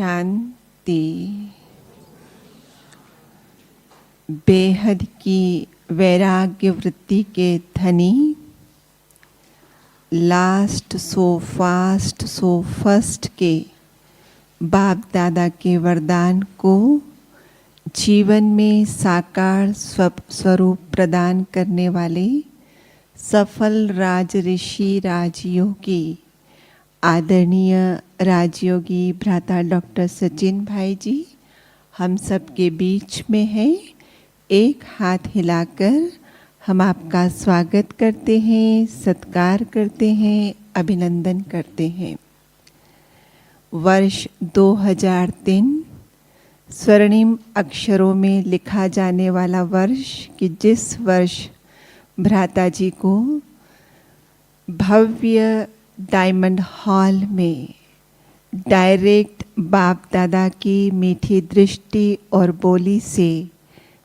शांति। बेहद की वैराग्य वृत्ति के धनी, last so fast so first के बाप दादा के वरदान को जीवन में साकार स्वरूप प्रदान करने वाले सफल राज ऋषि राजयोगी आदरणीय राजयोगी भ्राता डॉक्टर सचिन भाई जी हम सब के बीच में हैं। एक हाथ हिलाकर हम आपका स्वागत करते हैं, सत्कार करते हैं, अभिनंदन करते हैं। वर्ष 2003 स्वर्णिम अक्षरों में लिखा जाने वाला वर्ष कि जिस वर्ष भ्राता जी को भव्य डायमंड हॉल में डायरेक्ट बाप दादा की मीठी दृष्टि और बोली से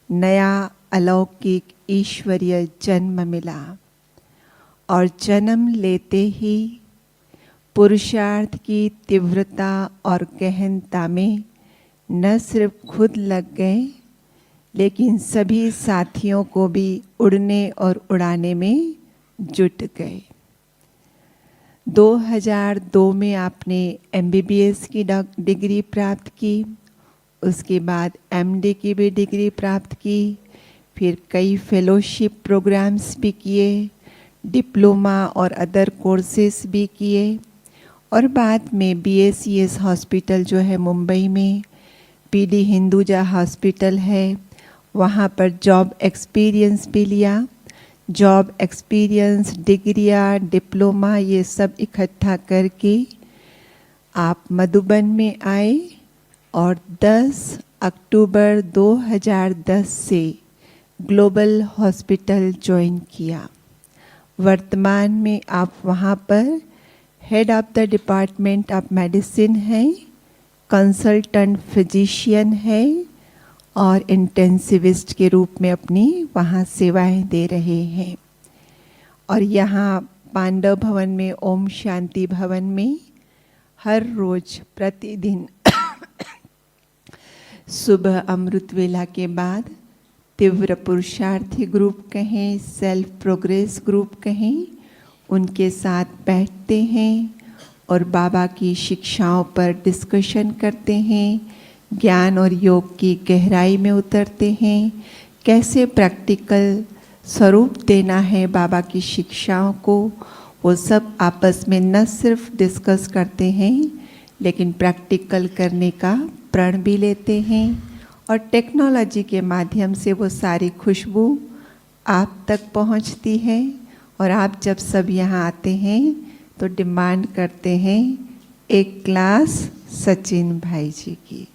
नया अलौकिक ईश्वरीय जन्म मिला और जन्म लेते ही पुरुषार्थ की तीव्रता और गहनता में न सिर्फ खुद लग गए लेकिन सभी साथियों को भी उड़ने और उड़ाने में जुट गए। 2002 में आपने MBBS की डिग्री प्राप्त की, उसके बाद MD की भी डिग्री प्राप्त की, फिर कई फेलोशिप प्रोग्राम्स भी किए, डिप्लोमा और अदर कोर्सेस भी किए और बाद में BACS हॉस्पिटल जो है मुंबई में, PD हिंदुजा हॉस्पिटल है, वहाँ पर जॉब एक्सपीरियंस भी लिया। जॉब एक्सपीरियंस, डिग्रियाँ, डिप्लोमा ये सब इकट्ठा करके आप मधुबन में आए और 10 अक्टूबर 2010 से ग्लोबल हॉस्पिटल ज्वाइन किया। वर्तमान में आप वहाँ पर head of the department of medicine हैं, कंसल्टेंट फिजिशियन है और इंटेंसिविस्ट के रूप में अपनी वहाँ सेवाएं दे रहे हैं। और यहाँ पांडव भवन में, ओम शांति भवन में हर रोज प्रतिदिन सुबह अमृत वेला के बाद तीव्र पुरुषार्थी ग्रुप कहें, सेल्फ प्रोग्रेस ग्रुप कहें, उनके साथ बैठते हैं और बाबा की शिक्षाओं पर डिस्कशन करते हैं, ज्ञान और योग की गहराई में उतरते हैं, कैसे प्रैक्टिकल स्वरूप देना है बाबा की शिक्षाओं को, वो सब आपस में न सिर्फ डिस्कस करते हैं लेकिन प्रैक्टिकल करने का प्रण भी लेते हैं और टेक्नोलॉजी के माध्यम से वो सारी खुशबू आप तक पहुंचती है। और आप जब सब यहाँ आते हैं तो डिमांड करते हैं एक क्लास सचिन भाई जी की।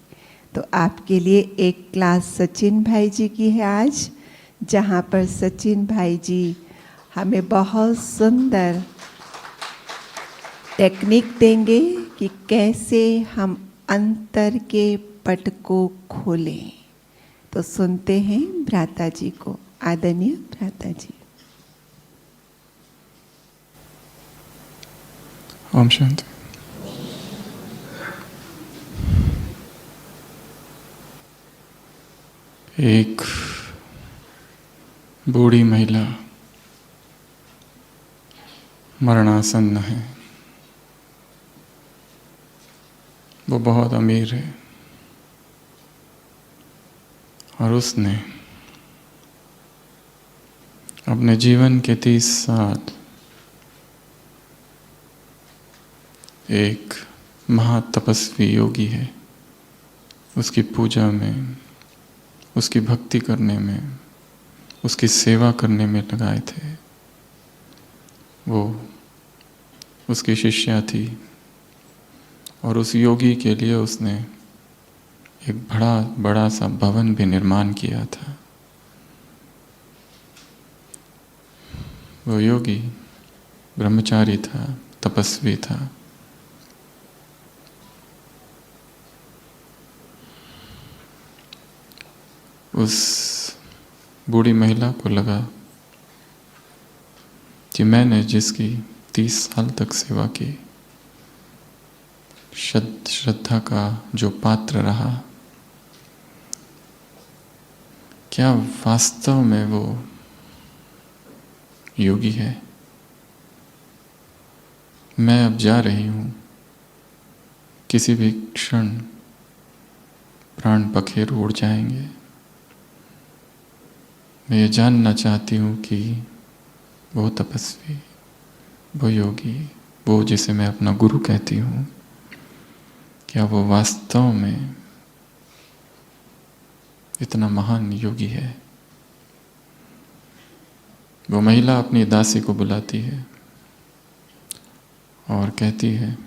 तो आपके लिए एक क्लास सचिन भाई जी की है आज, जहाँ पर सचिन भाई जी हमें बहुत सुंदर टेक्निक देंगे कि कैसे हम अंतर के पट को खोलें। तो सुनते हैं भ्राता जी को। आदरणीय भ्राता जी। ओम शांति। एक बूढ़ी महिला मरणासन्न है। वो बहुत अमीर है और उसने अपने जीवन के 30 साल एक महातपस्वी योगी है, उसकी पूजा में, उसकी भक्ति करने में, उसकी सेवा करने में लगाए थे। वो उसकी शिष्या थी और उस योगी के लिए उसने एक बड़ा सा भवन भी निर्माण किया था। वो योगी ब्रह्मचारी था, तपस्वी था। उस बूढ़ी महिला को लगा कि मैंने जिसकी 30 साल तक सेवा की श्रद्धा का जो पात्र रहा, क्या वास्तव में वो योगी है? मैं अब जा रही हूँ, किसी भी क्षण प्राण पखेरु उड़ जाएंगे। मैं ये जानना चाहती हूँ कि वो तपस्वी, वो योगी, वो जिसे मैं अपना गुरु कहती हूँ, क्या वो वास्तव में इतना महान योगी है? वो महिला अपनी दासी को बुलाती है और कहती है,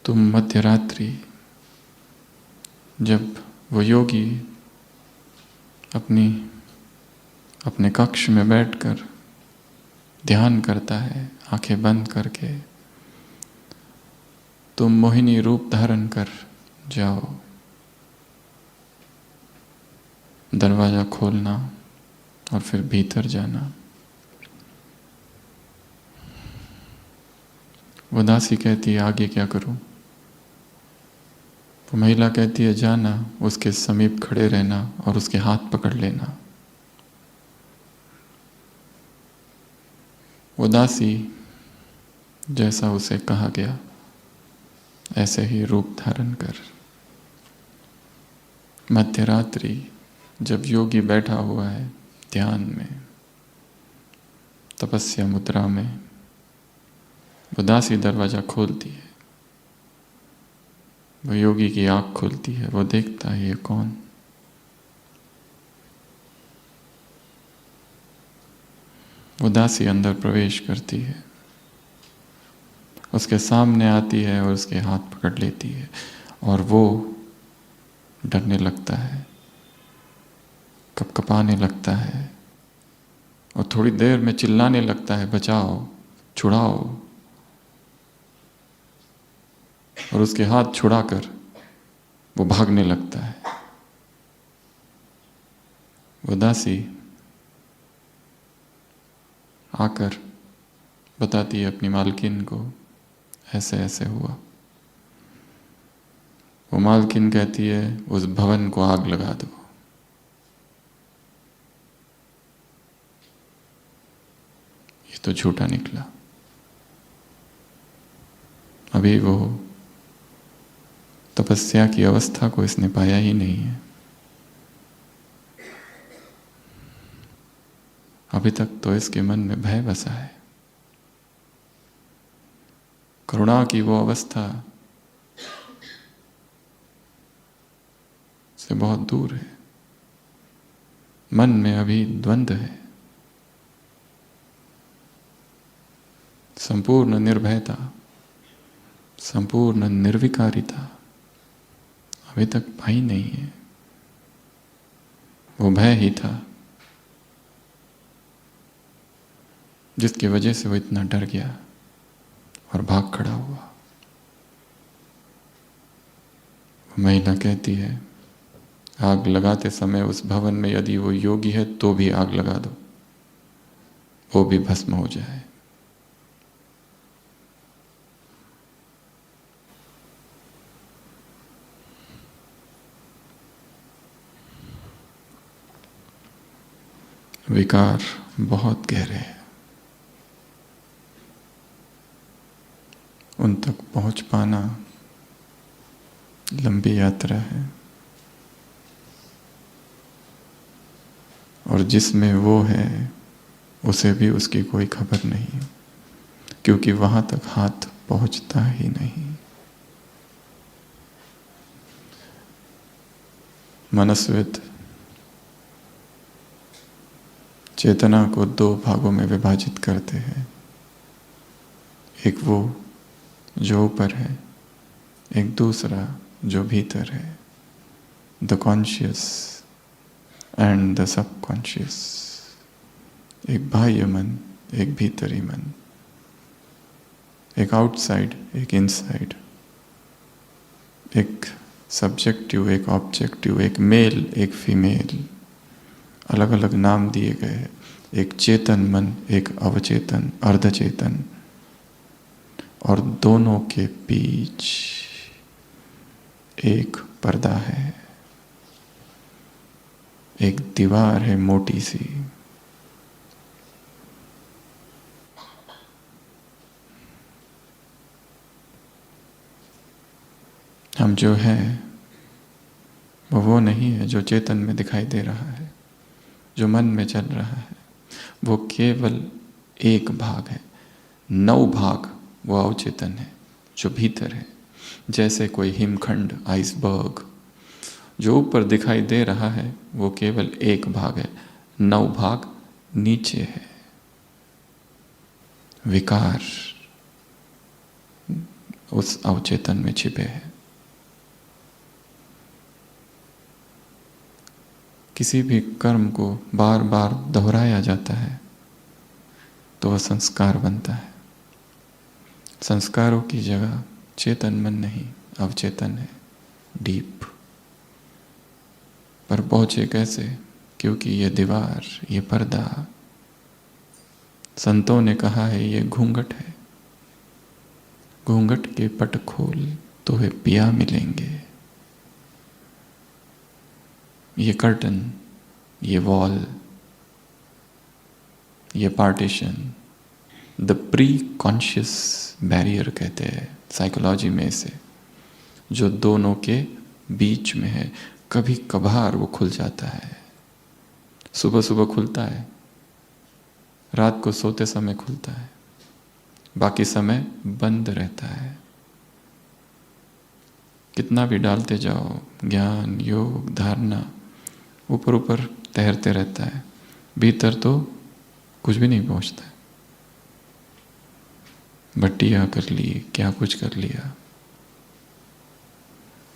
तुम मध्यरात्रि, जब वो योगी अपने कक्ष में बैठकर ध्यान करता है आंखें बंद करके, तुम मोहिनी रूप धारण कर जाओ, दरवाजा खोलना और फिर भीतर जाना। वो दासी कहती है, आगे क्या करूं? वो महिला कहती है, जाना, उसके समीप खड़े रहना और उसके हाथ पकड़ लेना। वो दासी जैसा उसे कहा गया ऐसे ही रूप धारण कर, मध्यरात्रि जब योगी बैठा हुआ है ध्यान में, तपस्या मुद्रा में, वो दासी दरवाजा खोलती है, वो योगी की आंख खुलती है, वो देखता है ये कौन? वो दासी अंदर प्रवेश करती है, उसके सामने आती है और उसके हाथ पकड़ लेती है और वो डरने लगता है, कपकपाने लगता है और थोड़ी देर में चिल्लाने लगता है, बचाओ, छुड़ाओ। और उसके हाथ छुड़ाकर वो भागने लगता है। वो दासी आकर बताती है अपनी मालकिन को, ऐसे ऐसे हुआ। वो मालकिन कहती है, उस भवन को आग लगा दो। ये तो झूठा निकला। अभी वो तपस्या की अवस्था को इसने पाया ही नहीं है। अभी तक तो इसके मन में भय बसा है, करुणा की वो अवस्था से बहुत दूर है। मन में अभी द्वंद्व है। संपूर्ण निर्भयता, संपूर्ण निर्विकारिता अभी तक पाई नहीं है। वो भय ही था जिसकी वजह से वो इतना डर गया और भाग खड़ा हुआ। महिला कहती है, आग लगाते समय उस भवन में यदि वो योगी है तो भी आग लगा दो, वो भी भस्म हो जाए। विकार बहुत गहरे हैं, उन तक पहुंच पाना लंबी यात्रा है। और जिसमें वो है उसे भी उसकी कोई खबर नहीं, क्योंकि वहां तक हाथ पहुंचता ही नहीं। मनस्विद चेतना को दो भागों में विभाजित करते हैं, एक वो जो ऊपर है, एक दूसरा जो भीतर है, the conscious and the subconscious. एक बाह्य मन, एक भीतरी मन, एक आउटसाइड, एक इनसाइड, एक सब्जेक्टिव, एक ऑब्जेक्टिव, एक मेल, एक फीमेल, अलग अलग नाम दिए गए हैं। एक चेतन मन, एक अवचेतन, अर्धचेतन। और दोनों के बीच एक पर्दा है, एक दीवार है मोटी सी। हम जो है वो नहीं है जो चेतन में दिखाई दे रहा है, जो मन में चल रहा है। वो केवल एक भाग है, 9 भाग वो अवचेतन है जो भीतर है। जैसे कोई हिमखंड, आइसबर्ग, जो ऊपर दिखाई दे रहा है वो केवल एक भाग है, 9 भाग नीचे है। विकार उस अवचेतन में छिपे हैं। किसी भी कर्म को बार बार दोहराया जाता है तो वह संस्कार बनता है। संस्कारों की जगह चेतन मन नहीं, अवचेतन है, डीप। पर पहुंचे कैसे? क्योंकि ये दीवार, ये पर्दा, संतों ने कहा है ये घूंघट है। घूंघट के पट खोल तो वे पिया मिलेंगे। ये कर्टन, ये वॉल, ये partition, the pre conscious barrier कहते हैं साइकोलॉजी में इसे, जो दोनों के बीच में है। कभी कभार वो खुल जाता है, सुबह सुबह खुलता है, रात को सोते समय खुलता है, बाकी समय बंद रहता है। कितना भी डालते जाओ, ज्ञान, योग, धारणा, ऊपर ऊपर तैरते रहता है, भीतर तो कुछ भी नहीं पहुंचता है। भट्टियाँ कर ली, क्या कुछ कर लिया,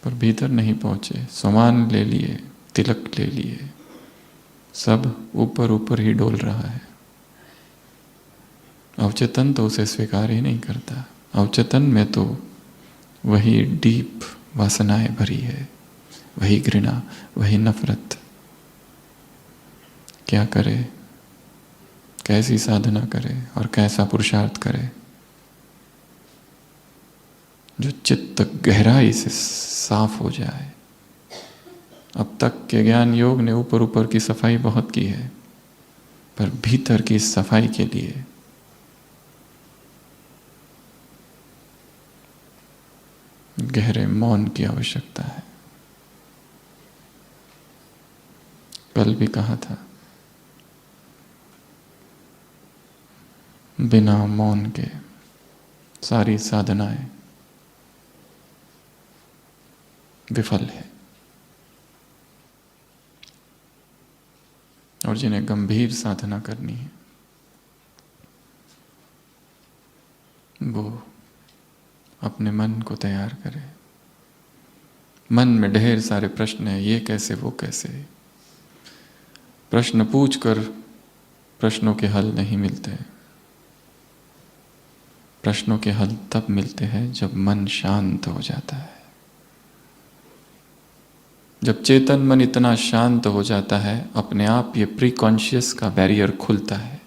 पर भीतर नहीं पहुंचे। सामान ले लिए, तिलक ले लिए, सब ऊपर ऊपर ही डोल रहा है। अवचेतन तो उसे स्वीकार ही नहीं करता। अवचेतन में तो वही डीप वासनाएं भरी है, वही घृणा, वही नफरत। क्या करे, कैसी साधना करे और कैसा पुरुषार्थ करे जो चित्त गहराई से साफ हो जाए। अब तक के ज्ञान योग ने ऊपर ऊपर की सफाई बहुत की है, पर भीतर की सफाई के लिए गहरे मौन की आवश्यकता है। कल भी कहा था, बिना मौन के सारी साधनाएं विफल है। और जिन्हें गंभीर साधना करनी है वो अपने मन को तैयार करे। मन में ढेर सारे प्रश्न हैं, ये कैसे, वो कैसे। प्रश्न पूछकर प्रश्नों के हल नहीं मिलते। प्रश्नों के हल तब मिलते हैं जब मन शांत हो जाता है। जब चेतन मन इतना शांत हो जाता है, अपने आप ये प्री कॉन्शियस का बैरियर खुलता है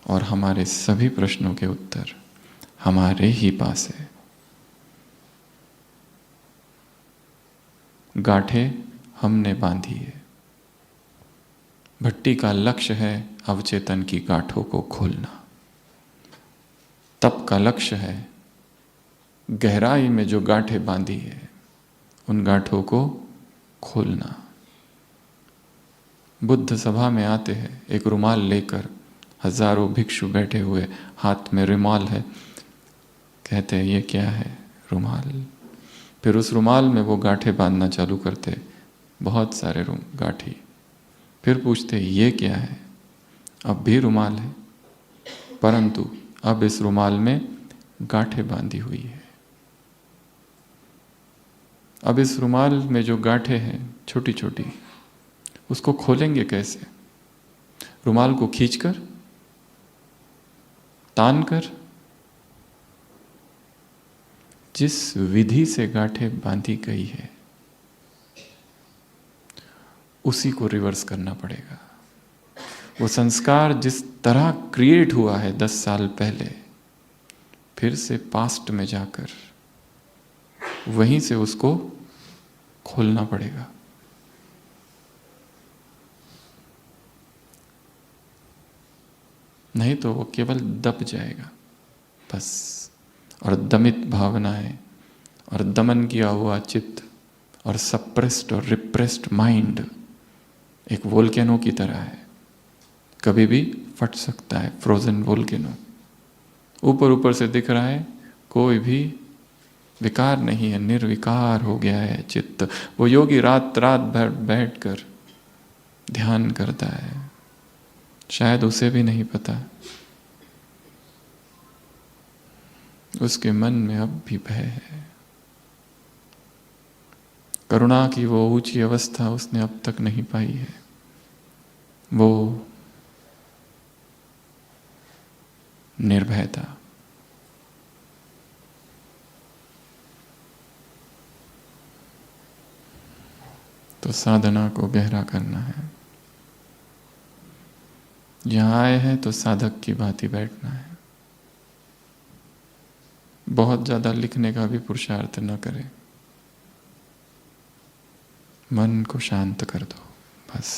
और हमारे सभी प्रश्नों के उत्तर हमारे ही पास है। गांठें हमने बांधी है। भट्टी का लक्ष्य है अवचेतन की गांठों को खोलना। तप का लक्ष्य है गहराई में जो गांठें बांधी है उन गांठों को खोलना। बुद्ध सभा में आते हैं, एक रुमाल लेकर, हजारों भिक्षु बैठे हुए, हाथ में रुमाल है। कहते हैं ये क्या है? रुमाल। फिर उस रुमाल में वो गांठें बांधना चालू करते, बहुत सारे गांठी। फिर पूछते ये क्या है? अब भी रुमाल है, परंतु अब इस रुमाल में गांठें बांधी हुई है। अब इस रुमाल में जो गांठें हैं छोटी छोटी, उसको खोलेंगे कैसे? रुमाल को खींचकर, तानकर? जिस विधि से गांठें बांधी गई है उसी को रिवर्स करना पड़ेगा। वो संस्कार जिस तरह क्रिएट हुआ है 10 साल पहले, फिर से पास्ट में जाकर वहीं से उसको खोलना पड़ेगा। नहीं तो वो केवल दब जाएगा बस। और दमित भावनाएं और दमन किया हुआ चित्त और सप्रेस्ड और रिप्रेस्ड माइंड एक वोल्केनो की तरह है, कभी भी फट सकता है। फ्रोजन वोल्केनो ऊपर ऊपर से दिख रहा है, कोई भी विकार नहीं है, निर्विकार हो गया है चित्त। वो योगी रात रात भर बैठकर ध्यान करता है, शायद उसे भी नहीं पता उसके मन में अब भी भय है। करुणा की वो ऊंची अवस्था उसने अब तक नहीं पाई है। वो निर्भयता। तो साधना को गहरा करना है। यहां आए हैं तो साधक की भांति बैठना है। बहुत ज्यादा लिखने का भी पुरुषार्थ न करें, मन को शांत कर दो बस।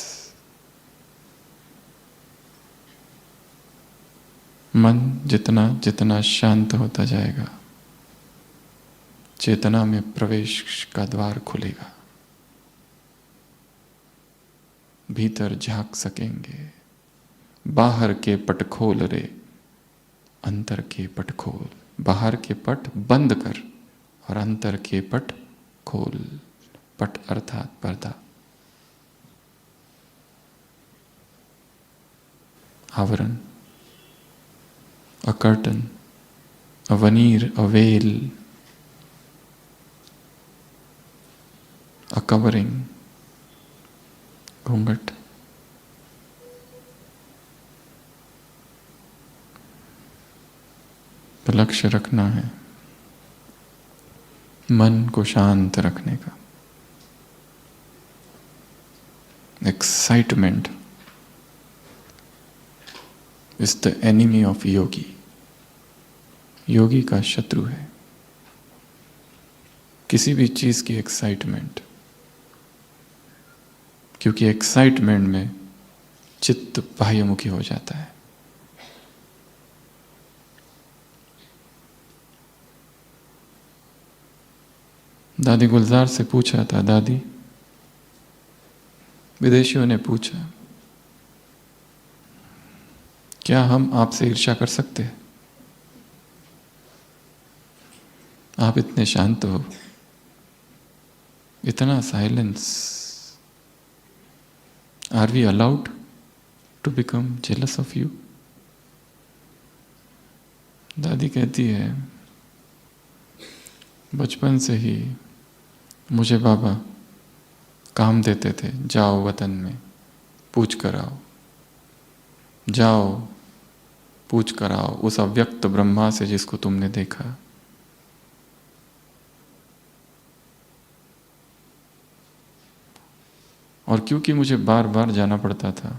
मन जितना जितना शांत होता जाएगा, चेतना में प्रवेश का द्वार खुलेगा, भीतर झांक सकेंगे। बाहर के पट खोल रे, अंतर के पट खोल। बाहर के पट बंद कर और अंतर के पट खोल। पट अर्थात पर्दा, आवरण, a curtain, a veneer, a veil, a covering, घूंघट। तो लक्ष्य रखना है मन को शांत रखने का। Excitement is the enemy of yogi. योगी का शत्रु है किसी भी चीज की एक्साइटमेंट, क्योंकि एक्साइटमेंट में चित्त बाह्यमुखी हो जाता है। दादी गुलजार से पूछा था, दादी, विदेशियों ने पूछा, क्या हम आपसे ईर्ष्या कर सकते हैं? आप इतने शांत हो, इतना silence, are we allowed to become jealous of you? दादी कहती है, बचपन से ही मुझे बाबा काम देते थे, जाओ वतन में पूछ कर आओ, जाओ पूछ कर आओ उस अव्यक्त ब्रह्मा से जिसको तुमने देखा। और क्योंकि मुझे बार बार जाना पड़ता था,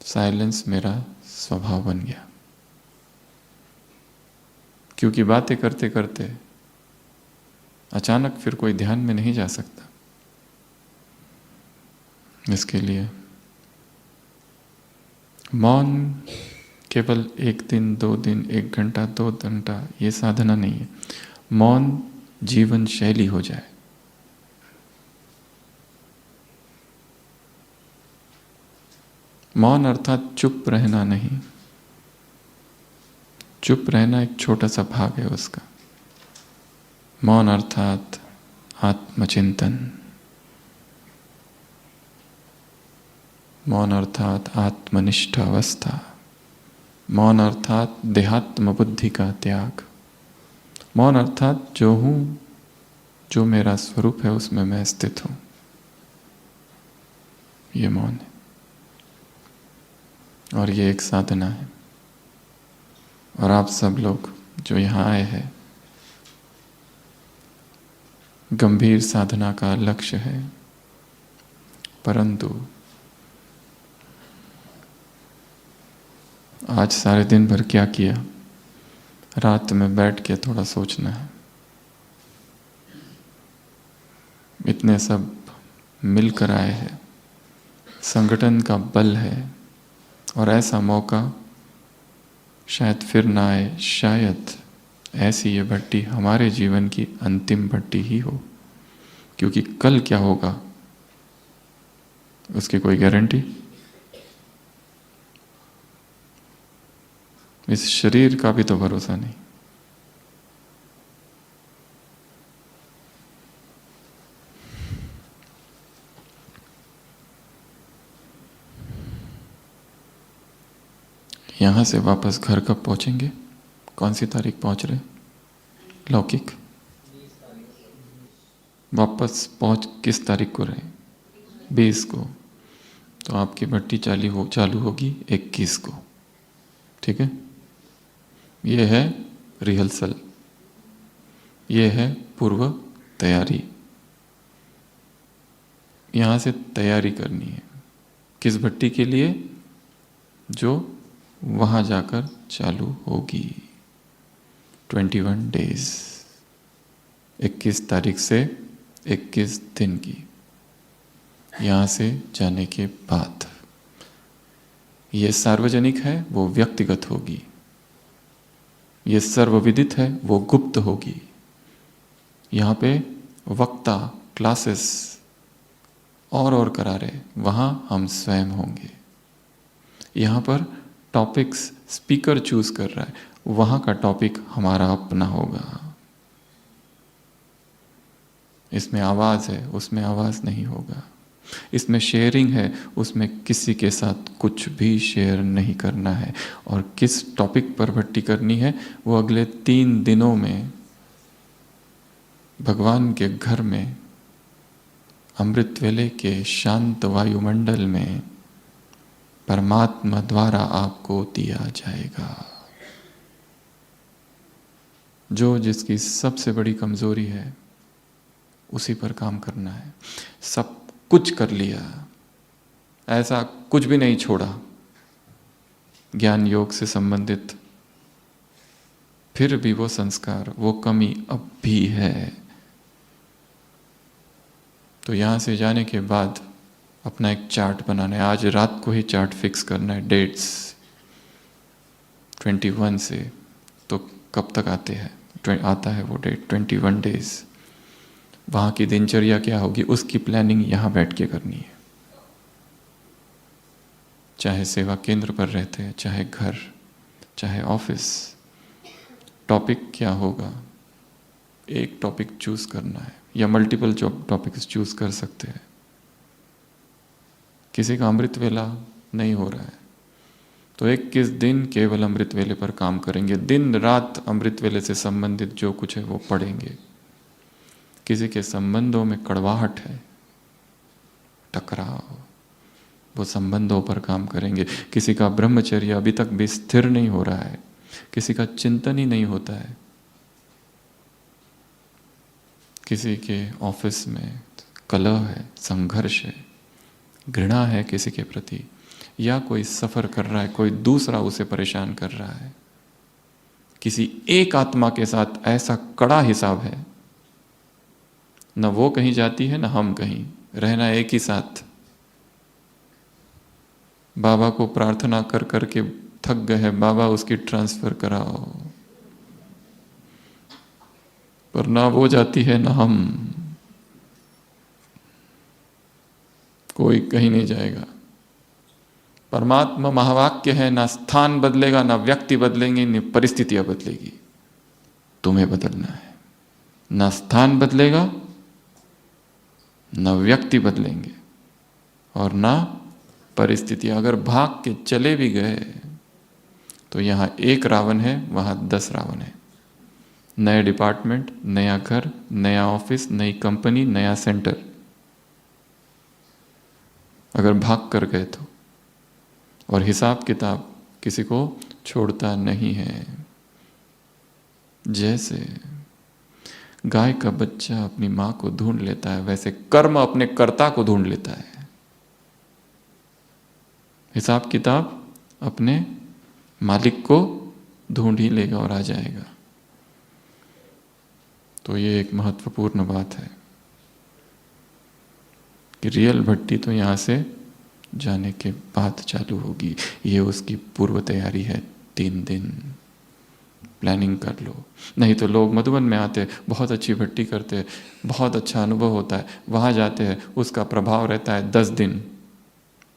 साइलेंस मेरा स्वभाव बन गया। क्योंकि बातें करते करते अचानक फिर कोई ध्यान में नहीं जा सकता। इसके लिए मौन केवल 1 दिन 2 दिन 1 घंटा 2 घंटा ये साधना नहीं है। मौन जीवन शैली हो जाए। मौन अर्थात चुप रहना नहीं, चुप रहना एक छोटा सा भाग है उसका। मौन अर्थात आत्मचिंतन, मौन अर्थात आत्मनिष्ठ अवस्था, मौन अर्थात देहात्म बुद्धि का त्याग, मौन अर्थात जो हूं, जो मेरा स्वरूप है उसमें मैं स्थित हूं, ये मौन है। और ये एक साधना है। और आप सब लोग जो यहाँ आए हैं, गंभीर साधना का लक्ष्य है, परंतु आज सारे दिन भर क्या किया? रात में बैठ के थोड़ा सोचना है। इतने सब मिलकर आए हैं, संगठन का बल है, और ऐसा मौका शायद फिर ना आए। शायद ऐसी ये भट्टी हमारे जीवन की अंतिम भट्टी ही हो, क्योंकि कल क्या होगा उसकी कोई गारंटी। इस शरीर का भी तो भरोसा नहीं। यहां से वापस घर कब पहुंचेंगे? कौन सी तारीख पहुंच रहे? लौकिक वापस पहुंच किस तारीख को रहे? 20 को। तो आपकी भट्टी चालू होगी 21 को। ठीक है, ये है रिहर्सल, ये है पूर्व तैयारी। यहां से तैयारी करनी है किस भट्टी के लिए? जो वहां जाकर चालू होगी। 21 डेज, 21 तारीख से 21 दिन की। यहां से जाने के बाद ये सार्वजनिक है, वो व्यक्तिगत होगी। ये सर्वविदित है, वो गुप्त होगी। यहाँ पे वक्ता, क्लासेस और करा रहे, वहाँ हम स्वयं होंगे। यहाँ पर टॉपिक्स स्पीकर चूज कर रहा है, वहाँ का टॉपिक हमारा अपना होगा। इसमें आवाज़ है, उसमें आवाज़ नहीं होगा। इसमें शेयरिंग है, उसमें किसी के साथ कुछ भी शेयर नहीं करना है। और किस टॉपिक पर भट्टी करनी है वो अगले 3 दिनों में भगवान के घर में, अमृत वेले के शांत वायुमंडल में परमात्मा द्वारा आपको दिया जाएगा। जो जिसकी सबसे बड़ी कमजोरी है उसी पर काम करना है। सब कुछ कर लिया, ऐसा कुछ भी नहीं छोड़ा ज्ञान योग से संबंधित, फिर भी वो संस्कार, वो कमी अब भी है। तो यहां से जाने के बाद अपना एक चार्ट बनाना है। आज रात को ही चार्ट फिक्स करना है, डेट्स 21 से। तो कब तक आते हैं? आता है वो डेट 21 डेज। वहाँ की दिनचर्या क्या होगी उसकी प्लानिंग यहाँ बैठ के करनी है। चाहे सेवा केंद्र पर रहते हैं, चाहे घर, चाहे ऑफिस, टॉपिक क्या होगा, एक टॉपिक चूज करना है या मल्टीपल टॉपिक्स चूज कर सकते हैं। किसी का अमृत वेला नहीं हो रहा है तो 21 दिन केवल अमृत वेले पर काम करेंगे। दिन रात अमृत वेले से संबंधित जो कुछ है वो पढ़ेंगे। किसी के संबंधों में कड़वाहट है, टकराव, वो संबंधों पर काम करेंगे। किसी का ब्रह्मचर्य अभी तक भी स्थिर नहीं हो रहा है, किसी का चिंतन ही नहीं होता है, किसी के ऑफिस में कलह है, संघर्ष है, घृणा है किसी के प्रति, या कोई सफर कर रहा है, कोई दूसरा उसे परेशान कर रहा है। किसी एक आत्मा के साथ ऐसा कड़ा हिसाब है, न वो कहीं जाती है न हम कहीं, रहना एक ही साथ। बाबा को प्रार्थना कर करके थक गए हैं, बाबा उसकी ट्रांसफर कराओ, पर ना वो जाती है ना हम, कोई कहीं नहीं जाएगा। परमात्मा महावाक्य है, ना स्थान बदलेगा, ना व्यक्ति बदलेंगे, न परिस्थितियां बदलेगी। तुम्हें बदलना है। ना स्थान बदलेगा, ना व्यक्ति बदलेंगे, और ना परिस्थितियां। अगर भाग के चले भी गए तो यहां एक रावण है, वहां 10 रावण है। नए डिपार्टमेंट, नया घर, नया ऑफिस, नई कंपनी, नया सेंटर। अगर भाग कर गए तो, और हिसाब किताब किसी को छोड़ता नहीं है। जैसे गाय का बच्चा अपनी मां को ढूंढ लेता है, वैसे कर्म अपने कर्ता को ढूंढ लेता है। हिसाब किताब अपने मालिक को ढूंढ ही लेगा और आ जाएगा। तो ये एक महत्वपूर्ण बात है कि रियल भट्टी तो यहाँ से जाने के बाद चालू होगी। ये उसकी पूर्व तैयारी है। 3 दिन प्लानिंग कर लो। नहीं तो लोग मधुबन में आते, बहुत अच्छी भट्टी करते, बहुत अच्छा अनुभव होता है, वहाँ जाते हैं, उसका प्रभाव रहता है 10 दिन,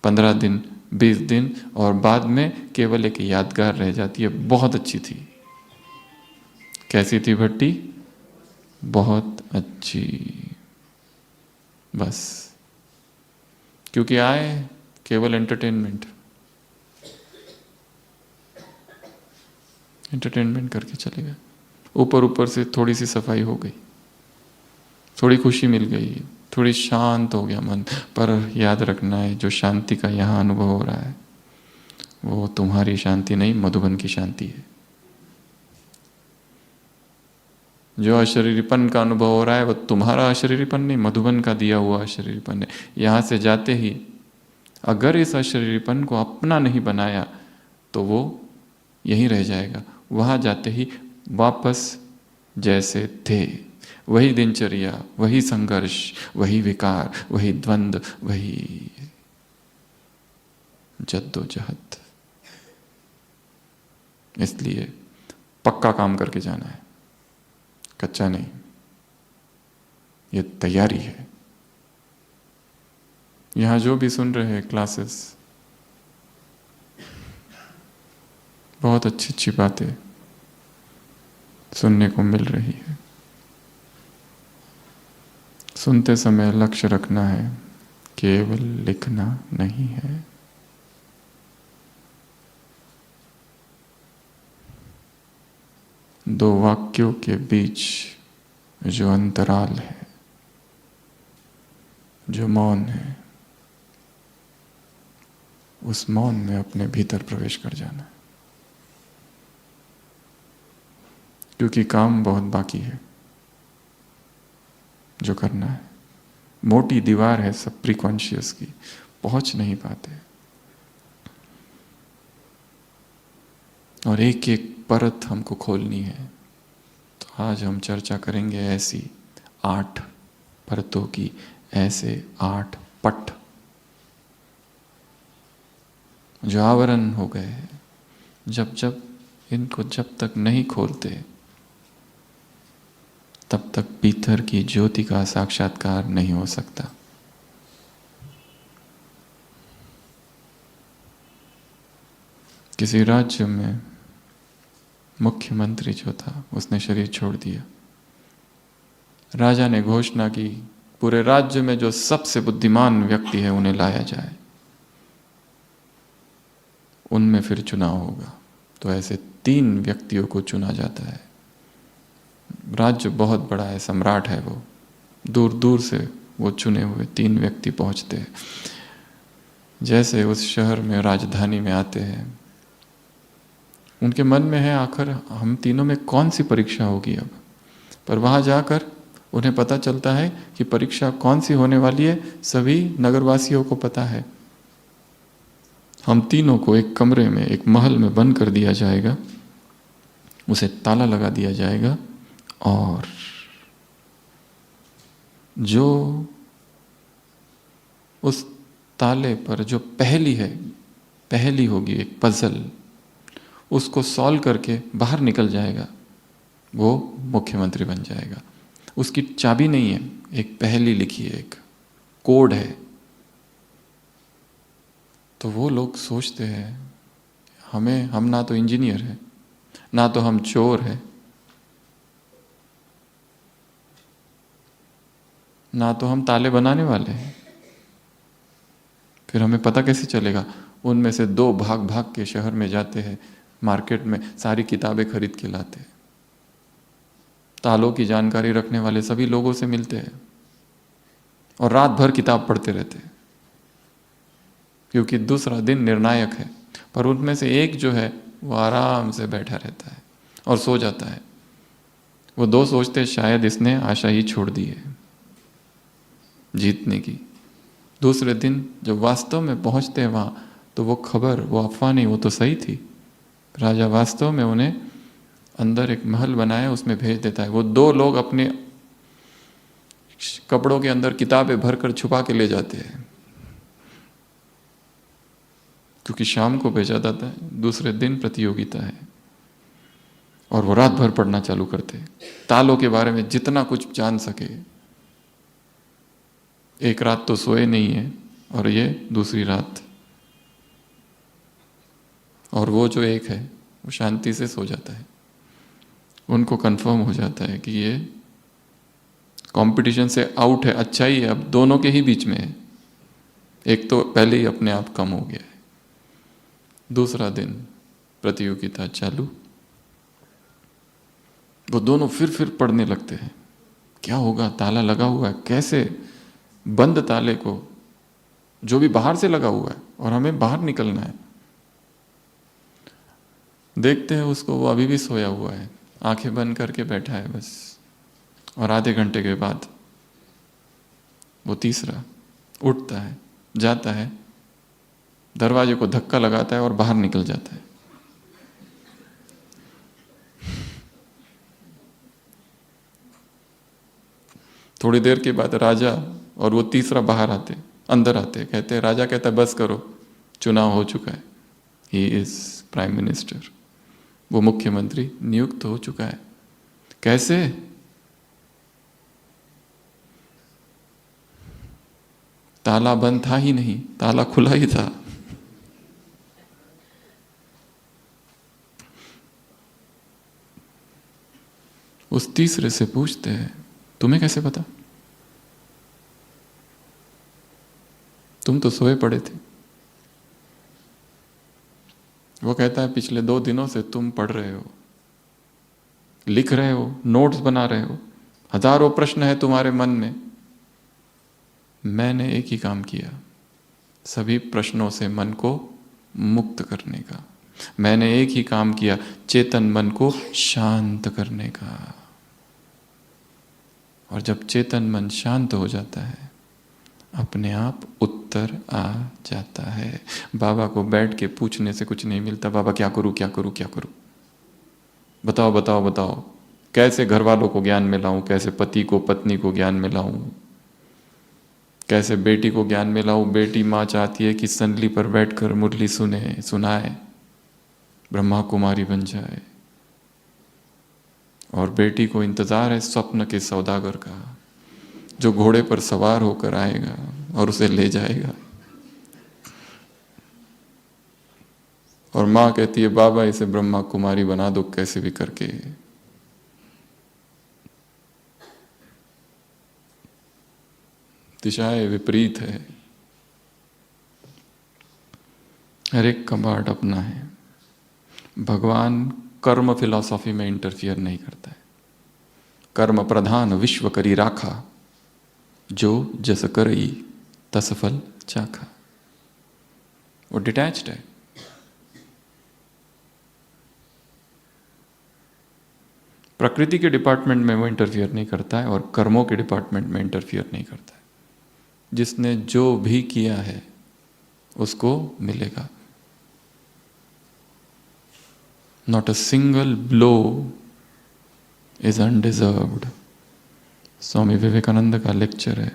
15 दिन, 20 दिन, और बाद में केवल एक यादगार रह जाती है। बहुत अच्छी थी। कैसी थी भट्टी? बहुत अच्छी। बस क्योंकि आए केवल एंटरटेनमेंट करके चले गए। ऊपर ऊपर से थोड़ी सी सफाई हो गई, थोड़ी खुशी मिल गई, थोड़ी शांत हो गया मन। पर याद रखना है, जो शांति का यहाँ अनुभव हो रहा है वो तुम्हारी शांति नहीं, मधुबन की शांति है। जो अशरीरीपन का अनुभव हो रहा है वो तुम्हारा अशरीरीपन नहीं, मधुबन का दिया हुआ अशरीरीपन है। यहाँ से जाते ही अगर इस अशरीरीपन को अपना नहीं बनाया तो वो यहीं रह जाएगा। वहाँ जाते ही वापस जैसे थे, वही दिनचर्या, वही संघर्ष, वही विकार, वही द्वंद्व, वही जद्दोजहद। इसलिए पक्का काम करके जाना है, कच्चा नहीं। ये तैयारी है। यहाँ जो भी सुन रहे हैं क्लासेस, बहुत अच्छी अच्छी बातें सुनने को मिल रही है। सुनते समय लक्ष्य रखना है, केवल लिखना नहीं है। दो वाक्यों के बीच जो अंतराल है, जो मौन है, उस मौन में अपने भीतर प्रवेश कर जाना। क्योंकि काम बहुत बाकी है जो करना है। मोटी दीवार है सब प्रीकॉन्शियस की, पहुंच नहीं पाते। और एक एक परत हमको खोलनी है। तो आज हम चर्चा करेंगे ऐसी 8 परतों की, ऐसे 8 पट जो आवरण हो गए हैं। जब इनको जब तक नहीं खोलते तब तक भीतर की ज्योति का साक्षात्कार नहीं हो सकता। किसी राज्य में मुख्यमंत्री जो था उसने शरीर छोड़ दिया। राजा ने घोषणा की पूरे राज्य में जो सबसे बुद्धिमान व्यक्ति है उन्हें लाया जाए, उनमें फिर चुनाव होगा। तो ऐसे 3 व्यक्तियों को चुना जाता है। राज्य बहुत बड़ा है, सम्राट है वो, दूर दूर से वो चुने हुए 3 व्यक्ति पहुंचते हैं। जैसे उस शहर में, राजधानी में आते हैं, उनके मन में है आखिर हम तीनों में कौन सी परीक्षा होगी अब। पर वहां जाकर उन्हें पता चलता है कि परीक्षा कौन सी होने वाली है, सभी नगरवासियों को पता है। हम तीनों को एक कमरे में, एक महल में बंद कर दिया जाएगा, उसे ताला लगा दिया जाएगा, और जो उस ताले पर जो पहली होगी एक पजल, उसको सॉल्व करके बाहर निकल जाएगा, वो मुख्यमंत्री बन जाएगा। उसकी चाबी नहीं है, एक पहेली लिखी है, एक कोड है। तो वो लोग सोचते हैं हम ना तो इंजीनियर है, ना तो हम चोर है, ना तो हम ताले बनाने वाले हैं, फिर हमें पता कैसे चलेगा। उनमें से 2 भाग भाग के शहर में जाते हैं, मार्केट में सारी किताबें खरीद के लाते हैं, तालों की जानकारी रखने वाले सभी लोगों से मिलते हैं और रात भर किताब पढ़ते रहते हैं, क्योंकि दूसरा दिन निर्णायक है। पर उनमें से एक जो है वो आराम से बैठा रहता है और सो जाता है। वो 2 सोचते हैं शायद इसने आशा ही छोड़ दी है जीतने की। दूसरे दिन जब वास्तव में पहुंचते हैं वहां, तो वो खबर, वो अफवाह नहीं, वो तो सही थी। राजा वास्तव में उन्हें अंदर एक महल बनाया, उसमें भेज देता है। वो 2 लोग अपने कपड़ों के अंदर किताबें भरकर छुपा के ले जाते हैं, क्योंकि शाम को भेजा जाता है, दूसरे दिन प्रतियोगिता है। और वो रात भर पढ़ना चालू करते, तालों के बारे में जितना कुछ जान सके। एक रात तो सोए नहीं है, और ये दूसरी रात। और वो जो एक है वो शांति से सो जाता है। उनको कंफर्म हो जाता है कि ये कंपटीशन से आउट है, अच्छा ही है, अब दोनों के ही बीच में है। एक तो पहले ही अपने आप कम हो गया है। दूसरा दिन प्रतियोगिता चालू, वो दोनों फिर पढ़ने लगते हैं। क्या होगा, ताला लगा हुआ है, कैसे बंद ताले को, जो भी बाहर से लगा हुआ है, और हमें बाहर निकलना है। देखते हैं उसको, वो अभी भी सोया हुआ है, आंखें बंद करके बैठा है बस। और आधे घंटे के बाद वो तीसरा उठता है, जाता है, दरवाजे को धक्का लगाता है और बाहर निकल जाता है। थोड़ी देर के बाद राजा और वो तीसरा बाहर आते, अंदर आते, कहते हैं, राजा कहता है बस करो, चुनाव हो चुका है, ही इज प्राइम मिनिस्टर, वो मुख्यमंत्री नियुक्त हो चुका है। कैसे? ताला बंद था ही नहीं, ताला खुला ही था। उस तीसरे से पूछते हैं, तुम्हें कैसे पता? तुम तो सोए पड़े थे। वो कहता है, पिछले 2 दिनों से तुम पढ़ रहे हो, लिख रहे हो, नोट्स बना रहे हो, हजारों प्रश्न है तुम्हारे मन में। मैंने एक ही काम किया, सभी प्रश्नों से मन को मुक्त करने का। मैंने एक ही काम किया, चेतन मन को शांत करने का। और जब चेतन मन शांत हो जाता है, अपने आप उत्तर आ जाता है। बाबा को बैठ के पूछने से कुछ नहीं मिलता, बाबा क्या करूं क्या करूं क्या करूं, बताओ बताओ बताओ, कैसे घर वालों को ज्ञान में लाऊं, कैसे पति को पत्नी को ज्ञान में लाऊं, कैसे बेटी को ज्ञान में लाऊं। बेटी माँ चाहती है कि संदली पर बैठकर मुरली सुनाए, ब्रह्मा कुमारी बन जाए, और बेटी को इंतजार है स्वप्न के सौदागर का, जो घोड़े पर सवार होकर आएगा और उसे ले जाएगा। और माँ कहती है, बाबा इसे ब्रह्मा कुमारी बना दो कैसे भी करके। दिशाएं विपरीत है, हर एक का बाट अपना है। भगवान कर्म फिलॉसफी में इंटरफियर नहीं करता है। कर्म प्रधान विश्व करी राखा, जो जस करई तस फल चाखा। वो डिटैच्ड है। प्रकृति के डिपार्टमेंट में वो इंटरफियर नहीं करता है, और कर्मों के डिपार्टमेंट में इंटरफियर नहीं करता है। जिसने जो भी किया है उसको मिलेगा। Not a single blow is undeserved. Swami Vivekananda का लेक्चर है,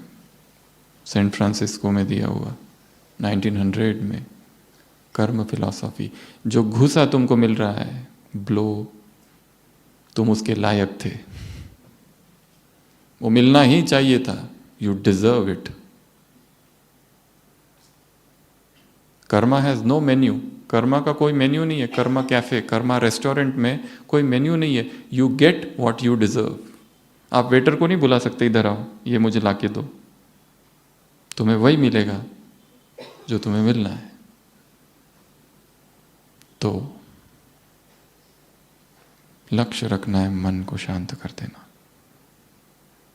सेंट फ्रांसिस्को में दिया हुआ 1900 में, कर्म फिलॉसफी। जो घुसा तुमको मिल रहा है ब्लो, तुम उसके लायक थे, वो मिलना ही चाहिए था, you deserve it. Karma has no menu. कर्मा का कोई मेन्यू नहीं है। कर्मा कैफे, कर्मा रेस्टोरेंट में कोई मेन्यू नहीं है। You get what you deserve. आप वेटर को नहीं बुला सकते, इधर आओ ये मुझे लाके दो। तुम्हें वही मिलेगा जो तुम्हें मिलना है। तो लक्ष्य रखना है, मन को शांत कर देना।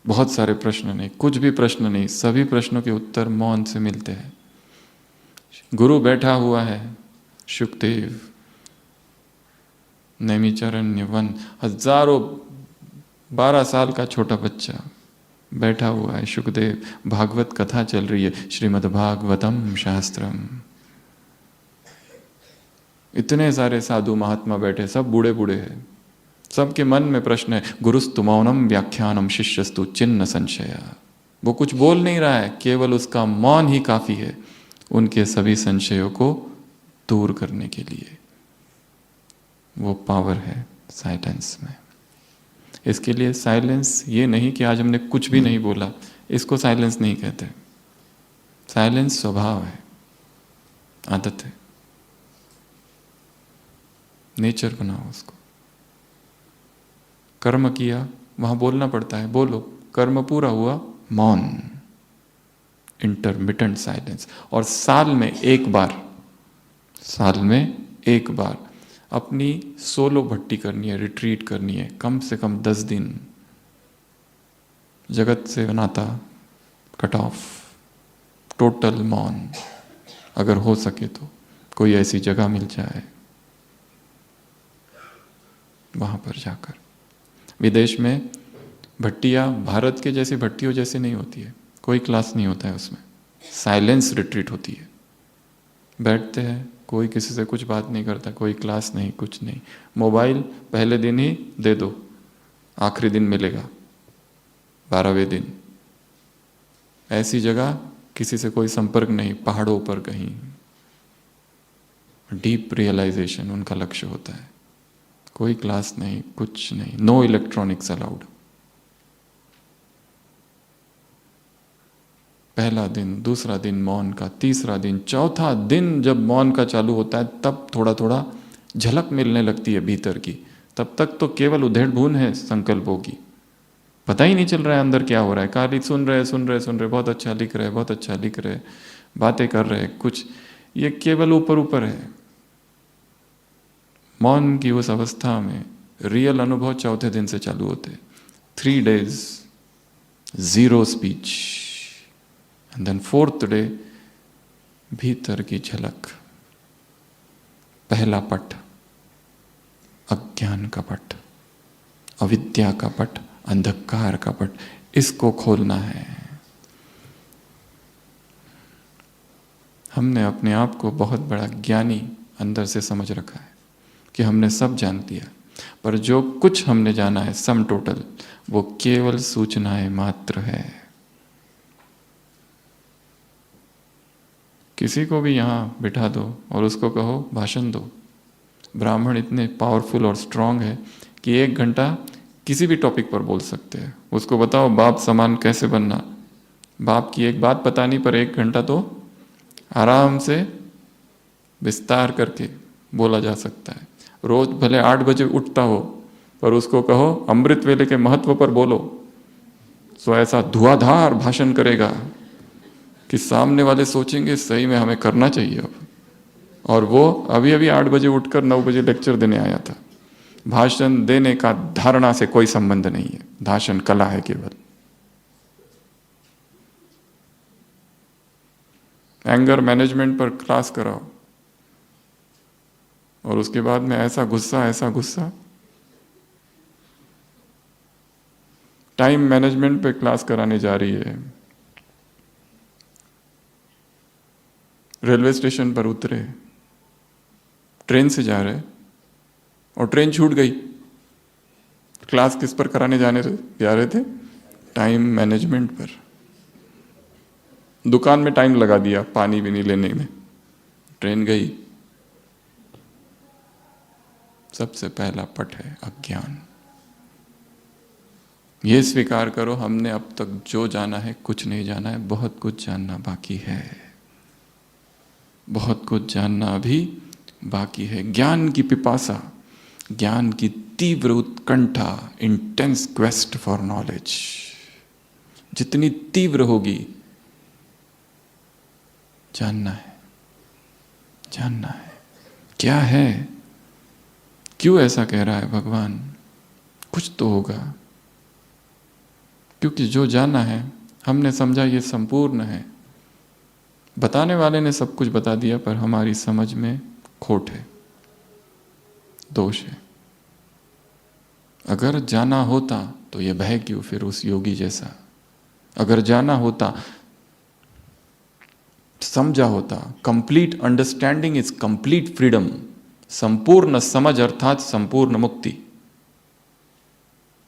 बहुत सारे प्रश्न नहीं, कुछ भी प्रश्न नहीं, सभी प्रश्नों के उत्तर मौन से मिलते हैं। गुरु बैठा हुआ है, शुकदेव, नैमिचारण्य वन, हजारों 12 साल का छोटा बच्चा बैठा हुआ है, शुकदेव, भागवत कथा चल रही है, श्रीमद् भागवतम शास्त्रम। इतने सारे साधु महात्मा बैठे, सब बूढ़े बूढ़े हैं, सबके मन में प्रश्न है, गुरुस्तु मौनम व्याख्यानम शिष्यस्तु चिन्ह संशया। वो कुछ बोल नहीं रहा है, केवल उसका मौन ही काफी है उनके सभी संशयों को दूर करने के लिए। वो पावर है साइलेंस में। इसके लिए साइलेंस ये नहीं कि आज हमने कुछ भी नहीं बोला, इसको साइलेंस नहीं कहते। साइलेंस स्वभाव है, आदत है, नेचर बनाओ उसको। कर्म किया, वहां बोलना पड़ता है, बोलो। कर्म पूरा हुआ, मौन, इंटरमिटेंट साइलेंस। और साल में एक बार अपनी सोलो भट्टी करनी है, रिट्रीट करनी है, कम से कम 10 दिन। जगत से नाता कट ऑफ, टोटल मौन। अगर हो सके तो कोई ऐसी जगह मिल जाए, वहां पर जाकर। विदेश में भट्टियां भारत के जैसी भट्टियों जैसी नहीं होती है, कोई क्लास नहीं होता है उसमें। साइलेंस रिट्रीट होती है, बैठते हैं, कोई किसी से कुछ बात नहीं करता, कोई क्लास नहीं, कुछ नहीं। मोबाइल पहले दिन ही दे दो, आखिरी दिन मिलेगा, 12वें दिन। ऐसी जगह किसी से कोई संपर्क नहीं, पहाड़ों पर कहीं। डीप रियलाइजेशन उनका लक्ष्य होता है। कोई क्लास नहीं, कुछ नहीं, नो इलेक्ट्रॉनिक्स अलाउड। पहला दिन, दूसरा दिन मौन का, तीसरा दिन, चौथा दिन जब मौन का चालू होता है, तब थोड़ा थोड़ा झलक मिलने लगती है भीतर की। तब तक तो केवल उधेड़ बुन है संकल्पों की, पता ही नहीं चल रहा है अंदर क्या हो रहा है। खाली सुन रहे, बहुत अच्छा लिख रहे, बातें कर रहे, कुछ ये केवल ऊपर ऊपर है। मौन की उस अवस्था में रियल अनुभव चौथे दिन से चालू होते। 3 days, 0 speech, and then 4th day भीतर की झलक। पहला पट, अज्ञान का पट, अविद्या का पट, अंधकार का पट, इसको खोलना है। हमने अपने आप को बहुत बड़ा ज्ञानी अंदर से समझ रखा है कि हमने सब जान लिया, पर जो कुछ हमने जाना है सम टोटल, वो केवल सूचनाएं मात्र है। किसी को भी यहां बिठा दो और उसको कहो भाषण दो। ब्राह्मण इतने पावरफुल और स्ट्रांग है कि 1 घंटा किसी भी टॉपिक पर बोल सकते हैं। उसको बताओ बाप समान कैसे बनना, बाप की एक बात बतानी पर 1 घंटा तो आराम से विस्तार करके बोला जा सकता है। रोज भले 8 बजे उठता हो, पर उसको कहो अमृत वेले के महत्व पर बोलो, तो ऐसा धुआंधार भाषण करेगा कि सामने वाले सोचेंगे सही में हमें करना चाहिए अब। और वो अभी अभी 8 बजे उठकर 9 बजे लेक्चर देने आया था। भाषण देने का धारणा से कोई संबंध नहीं है, भाषण कला है केवल। एंगर मैनेजमेंट पर क्लास कराओ और उसके बाद में ऐसा गुस्सा। टाइम मैनेजमेंट पे क्लास कराने जा रही है। रेलवे स्टेशन पर उतरे, ट्रेन से जा रहे और ट्रेन छूट गई। क्लास किस पर कराने जा रहे थे? टाइम मैनेजमेंट पर। दुकान में टाइम लगा दिया पानी भी नहीं लेने में, ट्रेन गई। सबसे पहला पट है अज्ञान। ये स्वीकार करो हमने अब तक जो जाना है कुछ नहीं जाना है, बहुत कुछ जानना बाकी है, बहुत कुछ जानना अभी बाकी है। ज्ञान की पिपासा, ज्ञान की तीव्र उत्कंठा, इंटेंस क्वेस्ट फॉर नॉलेज जितनी तीव्र होगी, जानना है क्या है, क्यों ऐसा कह रहा है भगवान, कुछ तो होगा। क्योंकि जो जाना है हमने समझा ये संपूर्ण है। बताने वाले ने सब कुछ बता दिया, पर हमारी समझ में खोट है, दोष है। अगर जाना होता तो ये भय क्यों फिर उस योगी जैसा? अगर जाना होता, समझा होता, complete understanding is complete freedom, संपूर्ण समझ अर्थात संपूर्ण मुक्ति।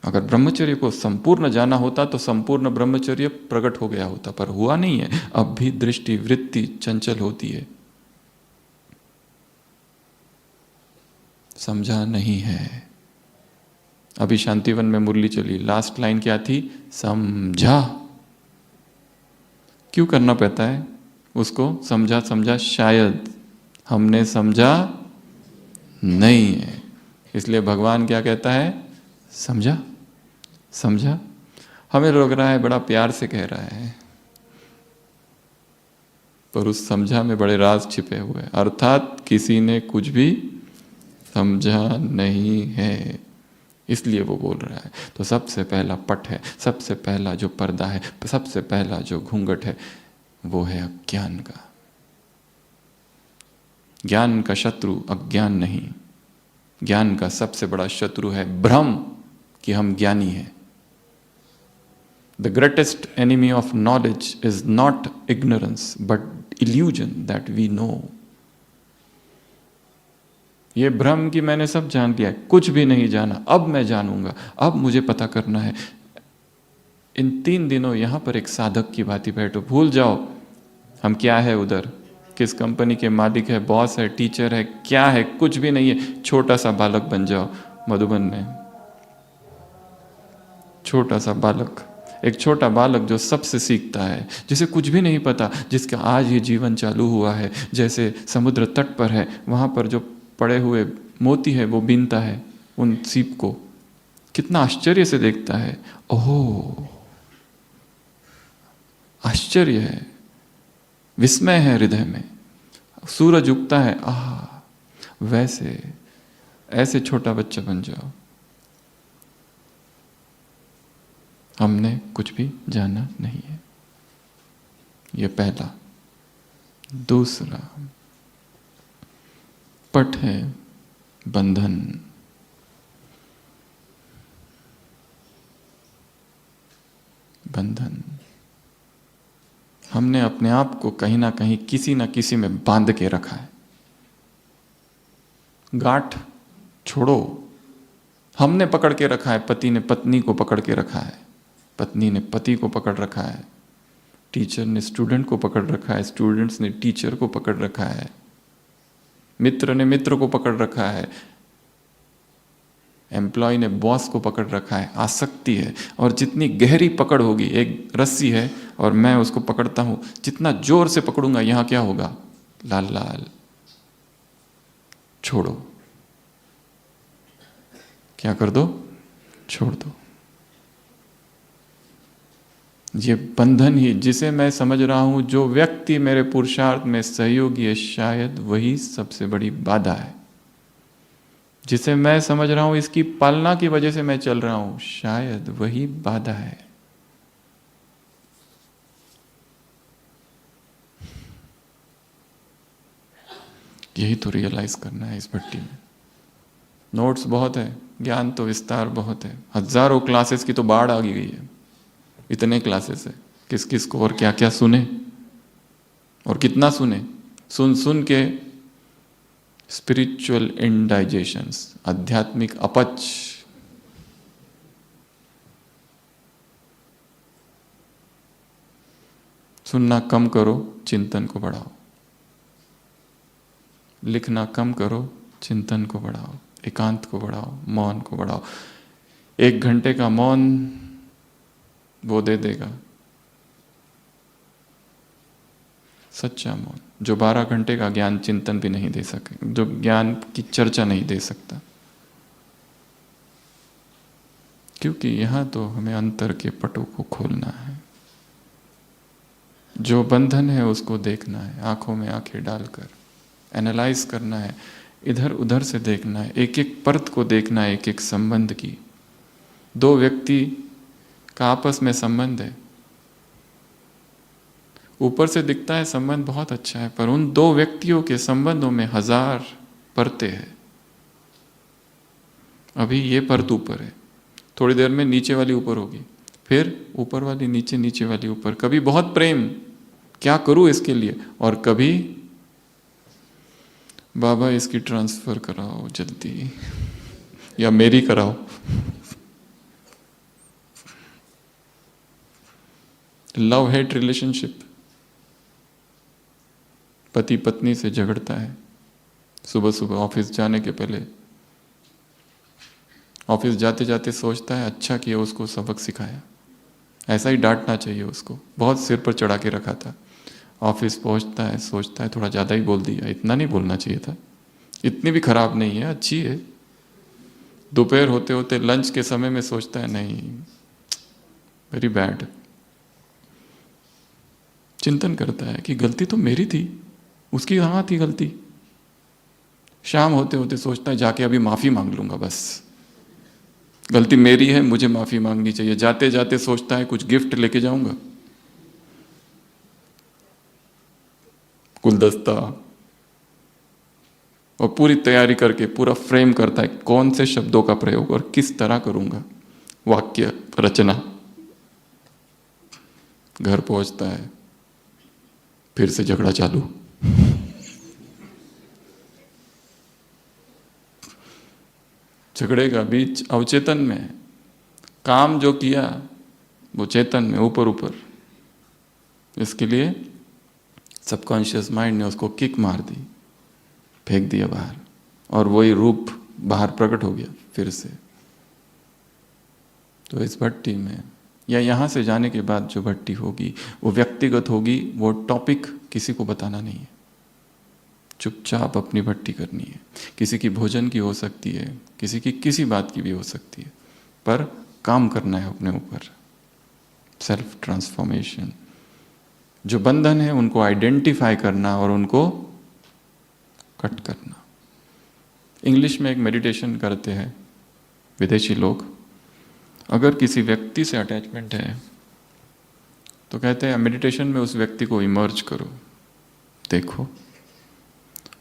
अगर ब्रह्मचर्य को संपूर्ण जाना होता तो संपूर्ण ब्रह्मचर्य प्रकट हो गया होता, पर हुआ नहीं है। अब भी दृष्टि वृत्ति चंचल होती है, समझा नहीं है। अभी शांतिवन में मुरली चली, लास्ट लाइन क्या थी? समझा। क्यों करना पड़ता है उसको? समझा समझा, शायद हमने समझा नहीं है, इसलिए भगवान क्या कहता है? समझा समझा। हमें लग रहा है बड़ा प्यार से कह रहा है, पर उस समझा में बड़े राज छिपे हुए हैं। अर्थात किसी ने कुछ भी समझा नहीं है, इसलिए वो बोल रहा है। तो सबसे पहला पट है, सबसे पहला जो पर्दा है, सबसे पहला जो घूंघट है, वो है अज्ञान का। ज्ञान का शत्रु अज्ञान नहीं, ज्ञान का सबसे बड़ा शत्रु है भ्रम कि हम ज्ञानी हैं। The greatest enemy of knowledge is not ignorance, but illusion that we know. ये भ्रम कि मैंने सब जान लिया है, कुछ भी नहीं जाना, अब मैं जानूंगा, अब मुझे पता करना है। इन 3 दिनों यहां पर एक साधक की भांति बैठो, भूल जाओ हम क्या है उधर, किस कंपनी के मालिक है, बॉस है, टीचर है, क्या है, कुछ भी नहीं है। छोटा सा बालक बन जाओ। मधुबन में छोटा सा बालक, एक छोटा बालक जो सबसे सीखता है, जिसे कुछ भी नहीं पता, जिसका आज ही जीवन चालू हुआ है, जैसे समुद्र तट पर है, वहां पर जो पड़े हुए मोती है वो बीनता है उन सीप को, कितना आश्चर्य से देखता है। ओह, आश्चर्य है, विस्मय है हृदय में। सूरज उगता है, आह, वैसे ऐसे छोटा बच्चा बन जाओ। हमने कुछ भी जाना नहीं है, ये पहला। दूसरा पट है बंधन। बंधन, हमने अपने आप को कहीं ना कहीं किसी ना किसी में बांध के रखा है। गांठ छोड़ो, हमने पकड़ के रखा है। पति ने पत्नी को पकड़ के रखा है, पत्नी ने पति को पकड़ रखा है, टीचर ने स्टूडेंट को पकड़ रखा है, स्टूडेंट्स ने टीचर को पकड़ रखा है, मित्र ने मित्र को पकड़ रखा है, एम्प्लॉय ने बॉस को पकड़ रखा है। आसक्ति है, और जितनी गहरी पकड़ होगी, एक रस्सी है और मैं उसको पकड़ता हूं, जितना जोर से पकड़ूंगा यहां क्या होगा? लाल लाल। छोड़ो, क्या कर दो? छोड़ दो। ये बंधन ही, जिसे मैं समझ रहा हूं जो व्यक्ति मेरे पुरुषार्थ में सहयोगी है, शायद वही सबसे बड़ी बाधा है। जिसे मैं समझ रहा हूं इसकी पालना की वजह से मैं चल रहा हूं, शायद वही बाधा है। यही तो रियलाइज करना है इस भट्टी में। नोट्स बहुत है, ज्ञान तो विस्तार बहुत है, हजारों क्लासेस की तो बाढ़ आ गई है। इतने क्लासेस है, किस किस को और क्या क्या सुने और कितना सुने। सुन सुन के स्पिरिचुअल इंडाइजेशंस, आध्यात्मिक अपच। सुनना कम करो, चिंतन को बढ़ाओ। लिखना कम करो, चिंतन को बढ़ाओ, एकांत को बढ़ाओ, मौन को बढ़ाओ। 1 घंटे का मौन वो दे देगा सच्चा मौन, जो 12 घंटे का ज्ञान चिंतन भी नहीं दे सके, जो ज्ञान की चर्चा नहीं दे सकता। क्योंकि यहां तो हमें अंतर के पटों को खोलना है। जो बंधन है उसको देखना है, आंखों में आंखें डालकर एनालाइज करना है, इधर उधर से देखना है, एक एक परत को देखना है, एक एक संबंध की। 2 व्यक्ति का आपस में संबंध है, ऊपर से दिखता है संबंध बहुत अच्छा है, पर उन 2 व्यक्तियों के संबंधों में 1000 परतें हैं। अभी ये परत ऊपर है, थोड़ी देर में नीचे वाली ऊपर होगी, फिर ऊपर वाली नीचे, नीचे वाली ऊपर। कभी बहुत प्रेम, क्या करूं इसके लिए, और कभी बाबा इसकी ट्रांसफर कराओ जल्दी, या मेरी कराओ। लव हेट रिलेशनशिप, पति पत्नी से झगड़ता है, सुबह सुबह ऑफिस जाने के पहले, ऑफिस जाते जाते सोचता है अच्छा किया उसको सबक सिखाया, ऐसा ही डांटना चाहिए उसको, बहुत सिर पर चढ़ा के रखा था। ऑफिस पहुंचता है, सोचता है थोड़ा ज़्यादा ही बोल दिया, इतना नहीं बोलना चाहिए था, इतनी भी खराब नहीं है, अच्छी है। दोपहर होते होते लंच के समय में सोचता है नहीं, वेरी बैड। चिंतन करता है कि गलती तो मेरी थी, उसकी कहाँ थी गलती। शाम होते होते सोचता है जाके अभी माफ़ी मांग लूंगा, बस गलती मेरी है, मुझे माफ़ी मांगनी चाहिए। जाते जाते सोचता है कुछ गिफ्ट लेके जाऊंगा, गुलदस्ता, और पूरी तैयारी करके पूरा फ्रेम करता है कौन से शब्दों का प्रयोग और किस तरह करूंगा, वाक्य रचना। घर पहुंचता है, फिर से झगड़ा चालू। झगड़े का बीच अवचेतन में है, काम जो किया वो चेतन में ऊपर ऊपर, इसके लिए सबकॉन्शियस माइंड ने उसको किक मार दी, फेंक दिया बाहर, और वही रूप बाहर प्रकट हो गया फिर से। तो इस भट्टी में या यहाँ से जाने के बाद जो भट्टी होगी वो व्यक्तिगत होगी, वो टॉपिक किसी को बताना नहीं है, चुपचाप अपनी भट्टी करनी है। किसी की भोजन की हो सकती है, किसी की किसी बात की भी हो सकती है, पर काम करना है अपने ऊपर, सेल्फ ट्रांसफॉर्मेशन। जो बंधन है उनको आइडेंटिफाई करना और उनको कट करना। इंग्लिश में एक मेडिटेशन करते हैं विदेशी लोग, अगर किसी व्यक्ति से अटैचमेंट है तो कहते हैं मेडिटेशन में उस व्यक्ति को इमर्ज करो, देखो,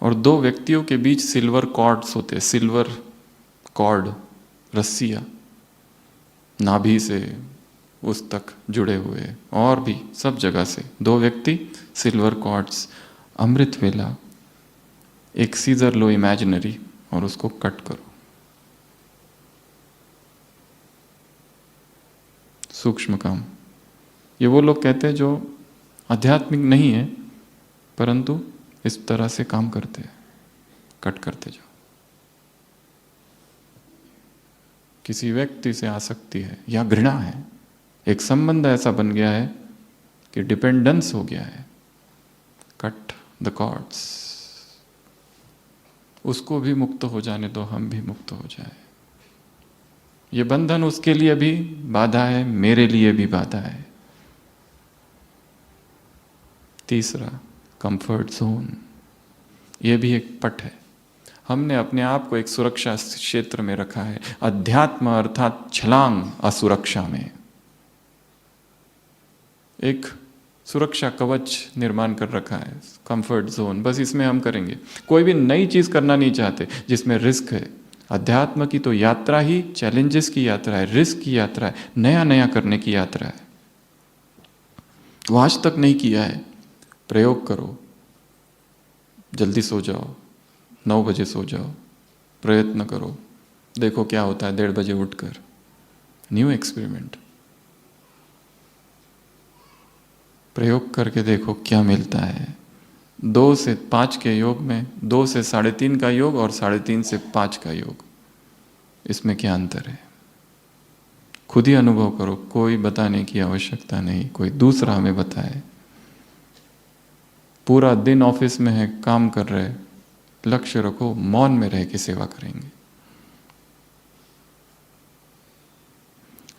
और दो व्यक्तियों के बीच सिल्वर कॉर्ड्स होते हैं, सिल्वर कॉर्ड, रस्सियाँ नाभि से उस तक जुड़े हुए, और भी सब जगह से दो व्यक्ति, सिल्वर कॉर्ड्स। अमृत वेला एक सीजर लो इमेजिनरी और उसको कट करो। सूक्ष्म काम, ये वो लोग कहते हैं जो आध्यात्मिक नहीं है परंतु इस तरह से काम करते हैं, कट करते जाओ। किसी व्यक्ति से आसक्ति है या घृणा है, एक संबंध ऐसा बन गया है कि डिपेंडेंस हो गया है, कट द कॉर्ड्स। उसको भी मुक्त हो जाने दो, हम भी मुक्त हो जाए। ये बंधन उसके लिए भी बाधा है, मेरे लिए भी बाधा है। तीसरा, कंफर्ट जोन, ये भी एक पट है। हमने अपने आप को एक सुरक्षा क्षेत्र में रखा है, अध्यात्म अर्थात छलांग असुरक्षा में, एक सुरक्षा कवच निर्माण कर रखा है, कंफर्ट जोन, बस इसमें हम करेंगे। कोई भी नई चीज करना नहीं चाहते जिसमें रिस्क है। अध्यात्म की तो यात्रा ही चैलेंजेस की यात्रा है, रिस्क की यात्रा है, नया नया करने की यात्रा है। वो आज तक नहीं किया है, प्रयोग करो। जल्दी सो जाओ, 9 बजे सो जाओ, प्रयत्न करो, देखो क्या होता है 1:30 बजे उठकर, न्यू एक्सपेरिमेंट, प्रयोग करके देखो क्या मिलता है। 2 से 5 के योग में 2 से 3.5 का योग और 3.5 से 5 का योग, इसमें क्या अंतर है? खुद ही अनुभव करो, कोई बताने की आवश्यकता नहीं, कोई दूसरा हमें बताए। पूरा दिन ऑफिस में है, काम कर रहे, लक्ष्य रखो, मौन में रह के सेवा करेंगे।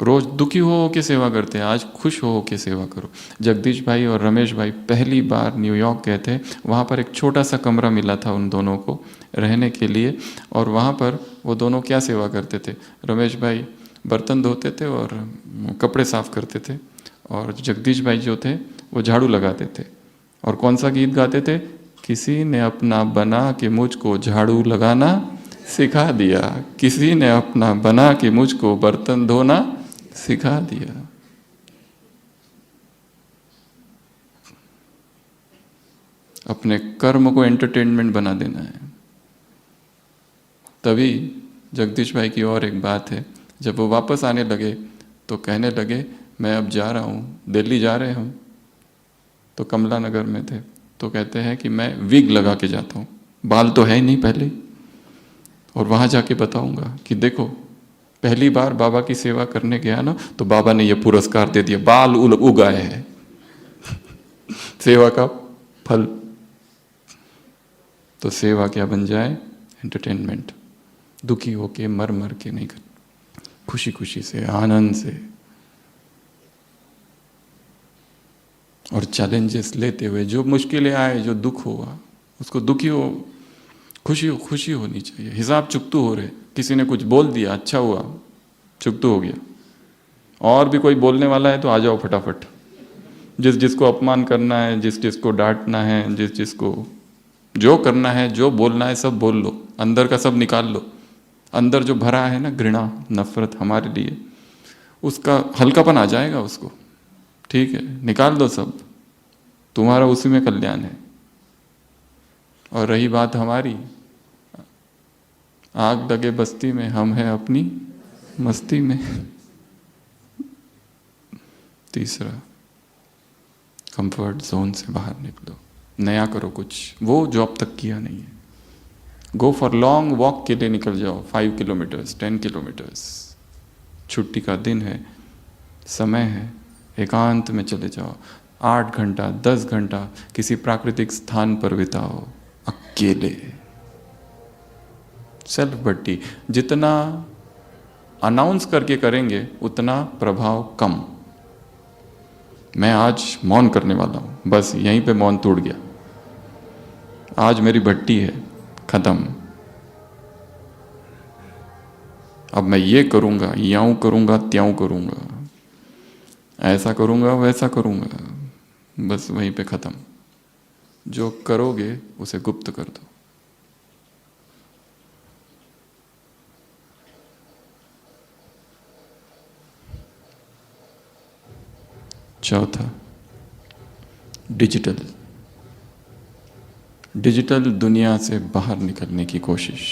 रोज दुखी हो के सेवा करते हैं, आज खुश हो के सेवा करो। जगदीश भाई और रमेश भाई पहली बार न्यूयॉर्क गए थे, वहाँ पर एक छोटा सा कमरा मिला था उन दोनों को रहने के लिए, और वहाँ पर वो दोनों क्या सेवा करते थे? रमेश भाई बर्तन धोते थे और कपड़े साफ करते थे, और जगदीश भाई जो थे वो झाड़ू लगाते थे। और कौन सा गीत गाते थे? किसी ने अपना बना के मुझको झाड़ू लगाना सिखा दिया, किसी ने अपना बना के मुझको बर्तन धोना सिखा दिया। अपने कर्म को एंटरटेनमेंट बना देना है। तभी जगदीश भाई की और एक बात है, जब वो वापस आने लगे तो कहने लगे मैं अब जा रहा हूँ, दिल्ली जा रहे हम, तो कमला नगर में थे, तो कहते हैं कि मैं विग लगा के जाता हूँ, बाल तो है ही नहीं पहले, और वहाँ जाके बताऊँगा कि देखो पहली बार बाबा की सेवा करने गया ना तो बाबा ने ये पुरस्कार दे दिया, बाल उगाए हैं सेवा का फल। तो सेवा क्या बन जाए? एंटरटेनमेंट। दुखी होके मर मर के नहीं कर, खुशी खुशी से, आनंद से, और चैलेंजेस लेते हुए, जो मुश्किलें आए, जो दुख हुआ उसको दुखी हो, खुशी होनी चाहिए। हिसाब चुकतू हो रहे, किसी ने कुछ बोल दिया, अच्छा हुआ, चुकतू हो गया, और भी कोई बोलने वाला है तो आ जाओ फटाफट। जिसको अपमान करना है, जिसको डांटना है, जिसको जो करना है, जो बोलना है सब बोल लो, अंदर का सब निकाल लो। अंदर जो भरा है ना घृणा, नफरत हमारे लिए, उसका हल्कापन आ जाएगा उसको। ठीक है, निकाल दो सब, तुम्हारा उसी में कल्याण है। और रही बात हमारी, आग लगे बस्ती में, हम हैं अपनी मस्ती में। तीसरा, कंफर्ट जोन से बाहर निकलो, नया करो कुछ, वो जो अब तक किया नहीं है। गो फॉर लॉन्ग वॉक के लिए निकल जाओ, 5 किलोमीटर्स, 10 किलोमीटर्स। छुट्टी का दिन है, समय है, एकांत में चले जाओ, 8 घंटा 10 घंटा किसी प्राकृतिक स्थान पर बिताओ, अकेले। सेल्फ भट्टी जितना अनाउंस करके करेंगे उतना प्रभाव कम। मैं आज मौन करने वाला हूं, बस यहीं पे मौन टूट गया, आज मेरी भट्टी है, खत्म। अब मैं ये करूंगा, यूं करूंगा, त्यों करूंगा, ऐसा करूंगा, वैसा करूंगा, बस वहीं पे खत्म। जो करोगे उसे गुप्त कर दो। चौथा, डिजिटल दुनिया से बाहर निकलने की कोशिश।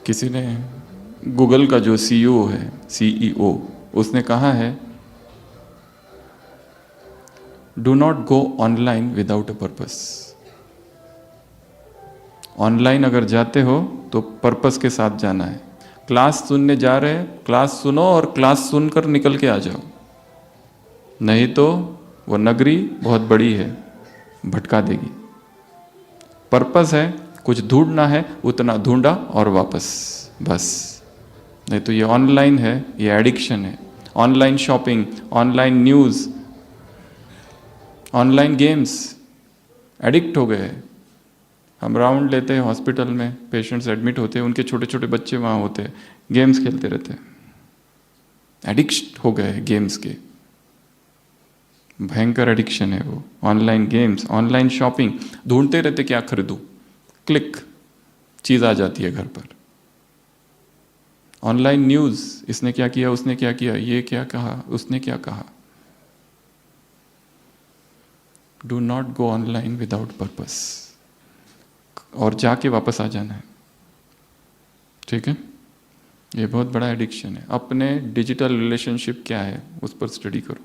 किसी ने, गूगल का जो सीईओ, उसने कहा है, do not go online without a purpose. Online अगर जाते हो तो पर्पस के साथ जाना है। क्लास सुनने जा रहे हैं, क्लास सुनो और क्लास सुनकर निकल के आ जाओ, नहीं तो वो नगरी बहुत बड़ी है, भटका देगी। पर्पस है, कुछ ढूंढना है, उतना ढूंढा और वापस, बस। नहीं तो ये ऑनलाइन है, ये एडिक्शन है। Online shopping, online news, online games, addict हो गए। हम राउंड लेते हैं हॉस्पिटल में, पेशेंट्स एडमिट होते हैं, उनके छोटे छोटे बच्चे वहाँ होते हैं, गेम्स खेलते रहते हैं, एडिक्ट हो गए गेम्स के, भयंकर एडिक्शन है वो। ऑनलाइन गेम्स, ऑनलाइन शॉपिंग, ढूंढते रहते क्या खरीदूं, क्लिक, चीज आ जाती है घर पर। ऑनलाइन न्यूज, इसने क्या किया, उसने क्या किया, ये क्या कहा, उसने क्या कहा। Do not go online without purpose, और जाके वापस आ जाना है। ठीक है, ये बहुत बड़ा एडिक्शन है। अपने डिजिटल रिलेशनशिप क्या है उस पर स्टडी करो।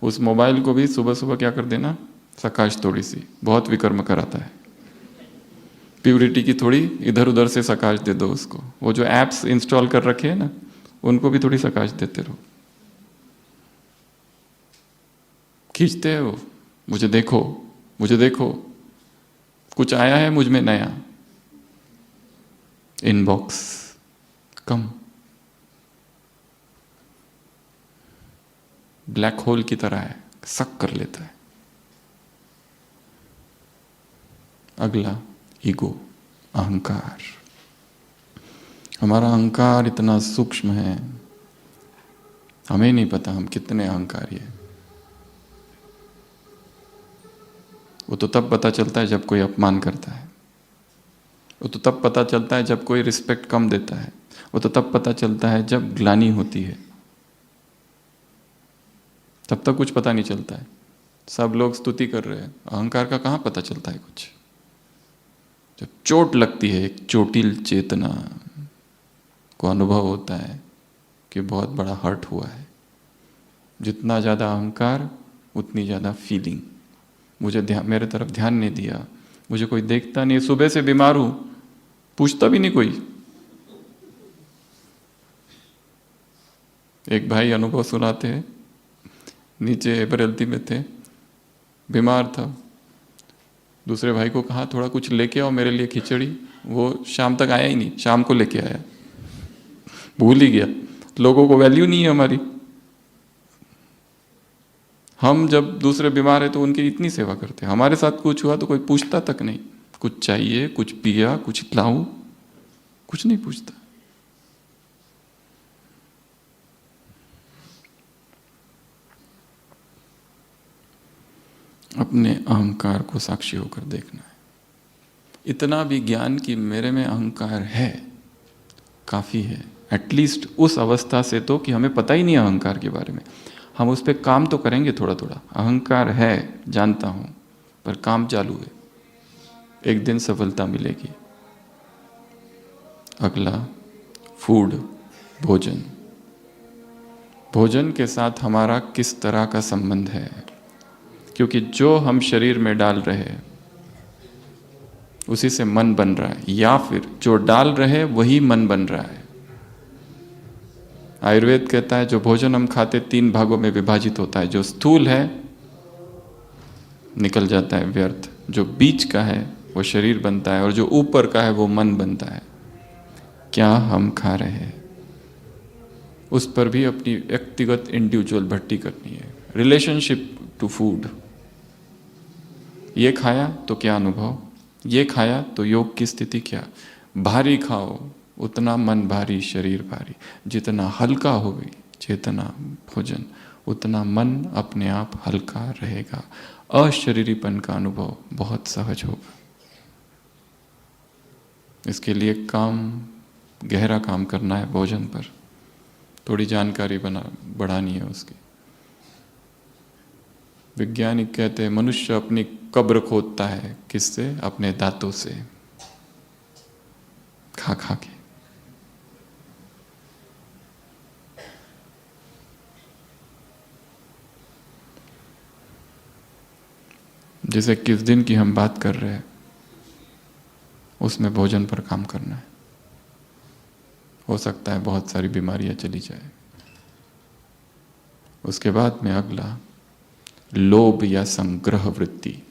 उस मोबाइल को भी सुबह सुबह क्या कर देना, सकाश थोड़ी सी, बहुत विकर्म कराता है। प्यूरिटी की थोड़ी इधर उधर से सकाश दे दो उसको। वो जो एप्स इंस्टॉल कर रखे हैं ना, उनको भी थोड़ी सकाश देते रहो। खींचते हो, मुझे देखो, मुझे देखो, कुछ आया है मुझ में नया, इनबॉक्स कम। ब्लैक होल की तरह है, सक कर लेता है। अगला, ईगो, अहंकार। हमारा अहंकार इतना सूक्ष्म है, हमें नहीं पता हम कितने अहंकारी हैं। वो तो तब पता चलता है जब कोई अपमान करता है, वो तो तब पता चलता है जब कोई रिस्पेक्ट कम देता है, वो तो तब पता चलता है जब ग्लानि होती है, तब तक कुछ पता नहीं चलता है। सब लोग स्तुति कर रहे हैं, अहंकार का कहाँ पता चलता है कुछ। जब चोट लगती है, एक चोटिल चेतना को अनुभव होता है कि बहुत बड़ा हर्ट हुआ है। जितना ज़्यादा अहंकार उतनी ज़्यादा फीलिंग। मुझे मेरे तरफ ध्यान नहीं दिया, मुझे कोई देखता नहीं, सुबह से बीमार हूँ, पूछता भी नहीं कोई। एक भाई अनुभव सुनाते हैं, नीचे बरेलती में थे, बीमार था, दूसरे भाई को कहा थोड़ा कुछ लेके आओ मेरे लिए खिचड़ी, वो शाम तक आया ही नहीं, शाम को लेके आया, भूल ही गया। लोगों को वैल्यू नहीं है हमारी। हम जब दूसरे बीमार है तो उनकी इतनी सेवा करते हैं, हमारे साथ कुछ हुआ तो कोई पूछता तक नहीं, कुछ चाहिए, कुछ पिया, कुछ लाऊं, कुछ नहीं पूछता। अपने अहंकार को साक्षी होकर देखना है। इतना भी ज्ञान कि मेरे में अहंकार है काफी है, एटलीस्ट उस अवस्था से तो कि हमें पता ही नहीं अहंकार के बारे में। हम उस पर काम तो करेंगे थोड़ा थोड़ा, अहंकार है जानता हूं, पर काम चालू है, एक दिन सफलता मिलेगी। अगला, फूड, भोजन। भोजन के साथ हमारा किस तरह का संबंध है, क्योंकि जो हम शरीर में डाल रहे हैं उसी से मन बन रहा है, या फिर जो डाल रहे वही मन बन रहा है। आयुर्वेद कहता है जो भोजन हम खाते 3 भागों में विभाजित होता है, जो स्थूल है निकल जाता है व्यर्थ, जो बीच का है वो शरीर बनता है, और जो ऊपर का है वो मन बनता है। क्या हम खा रहे हैं उस पर भी अपनी व्यक्तिगत इंडिविजुअल भट्टी करनी है। रिलेशनशिप टू फूड, ये खाया तो क्या अनुभव, ये खाया तो योग की स्थिति क्या। भारी खाओ उतना मन भारी, शरीर भारी। जितना हल्का होगी चेतना भोजन, उतना मन अपने आप हल्का रहेगा, अशरीरीपन का अनुभव बहुत सहज होगा। इसके लिए गहरा काम करना है भोजन पर, थोड़ी जानकारी बढ़ानी है उसकी। वैज्ञानिक कहते हैं मनुष्य अपनी कब्र खोदता है, किससे? अपने दांतों से, खा खा के। जैसे किस दिन की हम बात कर रहे हैं, उसमें भोजन पर काम करना है। हो सकता है बहुत सारी बीमारियां चली जाए। उसके बाद में अगला, लोभ या संग्रह वृत्ति।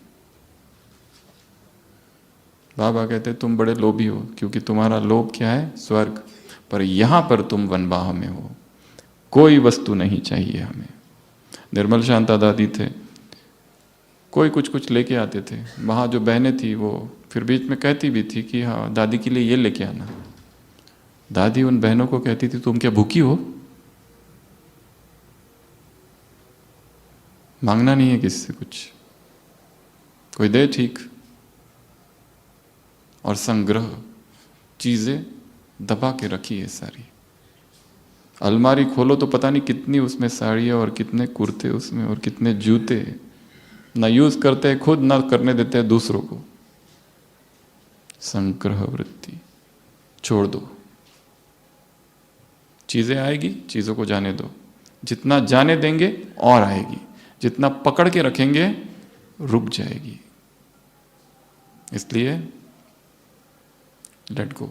बाबा कहते तुम बड़े लोभी हो, क्योंकि तुम्हारा लोभ क्या है? स्वर्ग। पर यहां पर तुम वनवाह में हो, कोई वस्तु नहीं चाहिए हमें। निर्मल शांता दादी थे, कोई कुछ कुछ लेके आते थे, वहां जो बहनें थी वो फिर बीच में कहती भी थी कि हाँ दादी के लिए ये लेके आना। दादी उन बहनों को कहती थी तुम क्या भूखी हो? मांगना नहीं है किससे कुछ, कोई दे ठीक। और संग्रह, चीजें दबा के रखी है सारी। अलमारी खोलो तो पता नहीं कितनी उसमें साड़ियां और कितने कुर्ते उसमें और कितने जूते, ना यूज करते हैं खुद, ना करने देते हैं दूसरों को। संग्रह वृत्ति छोड़ दो। चीजें आएगी, चीजों को जाने दो। जितना जाने देंगे और आएगी, जितना पकड़ के रखेंगे रुक जाएगी। इसलिए लेट गो,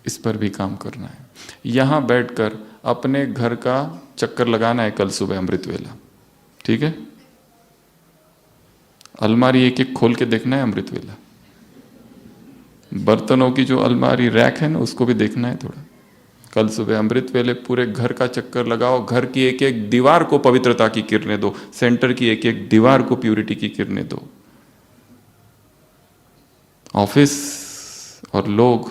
इस पर भी काम करना है। यहां बैठकर अपने घर का चक्कर लगाना है कल सुबह अमृत वेला, ठीक है? अलमारी एक एक खोल के देखना है अमृत वेला। बर्तनों की जो अलमारी रैक है ना, उसको भी देखना है थोड़ा। कल सुबह अमृत वेले पूरे घर का चक्कर लगाओ, घर की एक एक दीवार को पवित्रता की किरणें दो, सेंटर की एक एक दीवार को प्यूरिटी की किरणें दो। ऑफिस और लोग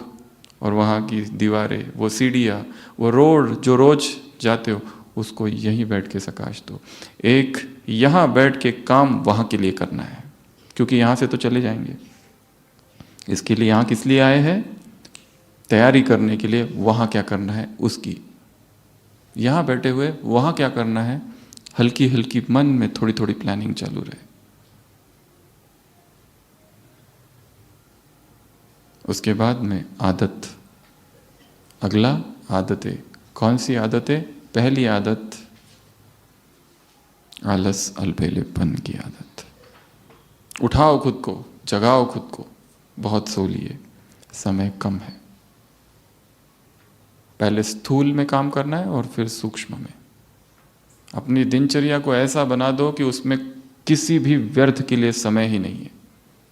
और वहां की दीवारें, वो सीढ़ियां, वो रोड जो रोज जाते हो, उसको यहीं बैठ के सकाश दो। एक यहां बैठ के काम वहां के लिए करना है, क्योंकि यहां से तो चले जाएंगे। इसके लिए यहां किस लिए आए हैं? तैयारी करने के लिए। वहां क्या करना है उसकी, यहां बैठे हुए वहां क्या करना है? हल्की हल्की मन में थोड़ी थोड़ी प्लानिंग चालू रहे। उसके बाद में आदत, अगला आदतें। कौन सी आदतें? पहली आदत आलस अलबेलेपन की आदत। उठाओ खुद को, जगाओ खुद को, बहुत सो लिए, समय कम है। पहले स्थूल में काम करना है और फिर सूक्ष्म में। अपनी दिनचर्या को ऐसा बना दो कि उसमें किसी भी व्यर्थ के लिए समय ही नहीं है,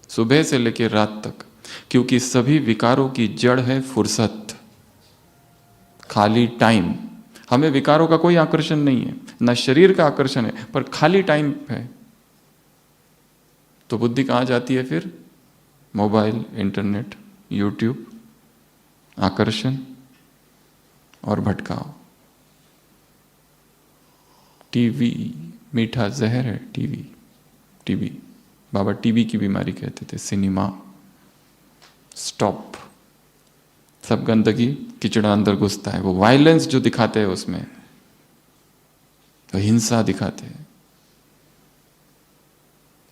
सुबह से लेकर रात तक। क्योंकि सभी विकारों की जड़ है फुर्सत, खाली टाइम। हमें विकारों का कोई आकर्षण नहीं है, न शरीर का आकर्षण है, पर खाली टाइम है। तो बुद्धि कहाँ जाती है फिर? मोबाइल, इंटरनेट, यूट्यूब, आकर्षण और भटकाव। टीवी मीठा जहर है। टीवी बाबा टीबी की बीमारी कहते थे। Cinema, stop. सब गंदगी किचड़ा अंदर घुसता है। वो वायलेंस जो दिखाते हैं उसमें, तो हिंसा दिखाते हैं।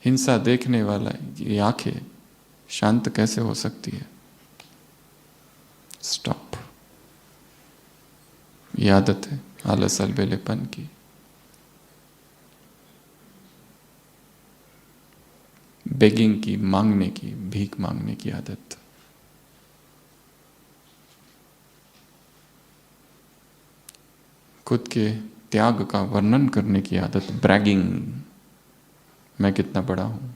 हिंसा देखने वाला ये आंखें शांत कैसे हो सकती है? स्टॉप। ये आदत है आलस अलबेलेपन की। बेगिंग की, मांगने की, भीख मांगने की आदत। खुद के त्याग का वर्णन करने की आदत, ब्रैगिंग, मैं कितना बड़ा हूं।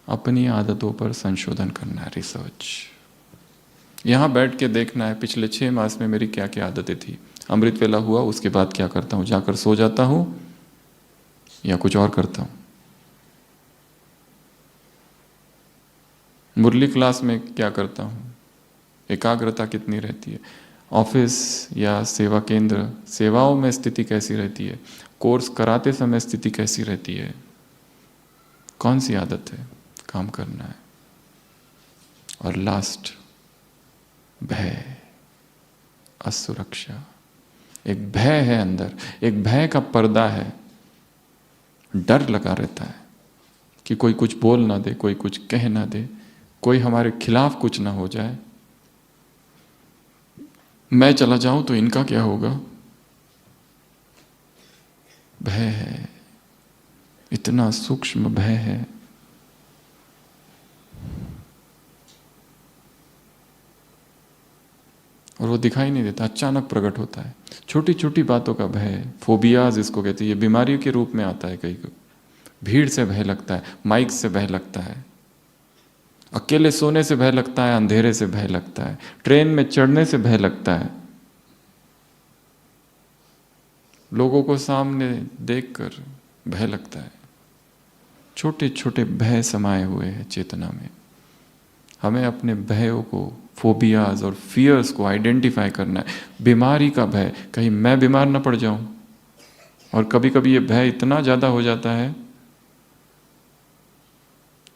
अपनी आदतों पर संशोधन करना है, रिसर्च। यहां बैठ के देखना है पिछले 6 मास में मेरी क्या क्या आदतें थी। अमृत वेला हुआ, उसके बाद क्या करता हूं? जाकर सो जाता हूं या कुछ और करता हूं? मुरली क्लास में क्या करता हूं? एकाग्रता कितनी रहती है? ऑफिस या सेवा केंद्र, सेवाओं में स्थिति कैसी रहती है? कोर्स कराते समय स्थिति कैसी रहती है? कौन सी आदत है? काम करना है। और लास्ट, भय, असुरक्षा। एक भय है अंदर, एक भय का पर्दा है। डर लगा रहता है कि कोई कुछ बोल ना दे, कोई कुछ कह ना दे, कोई हमारे खिलाफ कुछ ना हो जाए। मैं चला जाऊं तो इनका क्या होगा? भय है, इतना सूक्ष्म भय है। और वो दिखाई नहीं देता, अचानक प्रकट होता है। छोटी छोटी बातों का भय, फोबियाज इसको कहते हैं। ये बीमारियों के रूप में आता है। कहीं को भीड़ से भय लगता है, माइक से भय लगता है, अकेले सोने से भय लगता है, अंधेरे से भय लगता है, ट्रेन में चढ़ने से भय लगता है, लोगों को सामने देखकर भय लगता है। छोटे छोटे भय समाये हुए हैं चेतना में। हमें अपने भयों को, फोबियाज और फियर्स को आइडेंटिफाई करना है। बीमारी का भय, कहीं मैं बीमार ना पड़ जाऊं। और कभी कभी ये भय इतना ज्यादा हो जाता है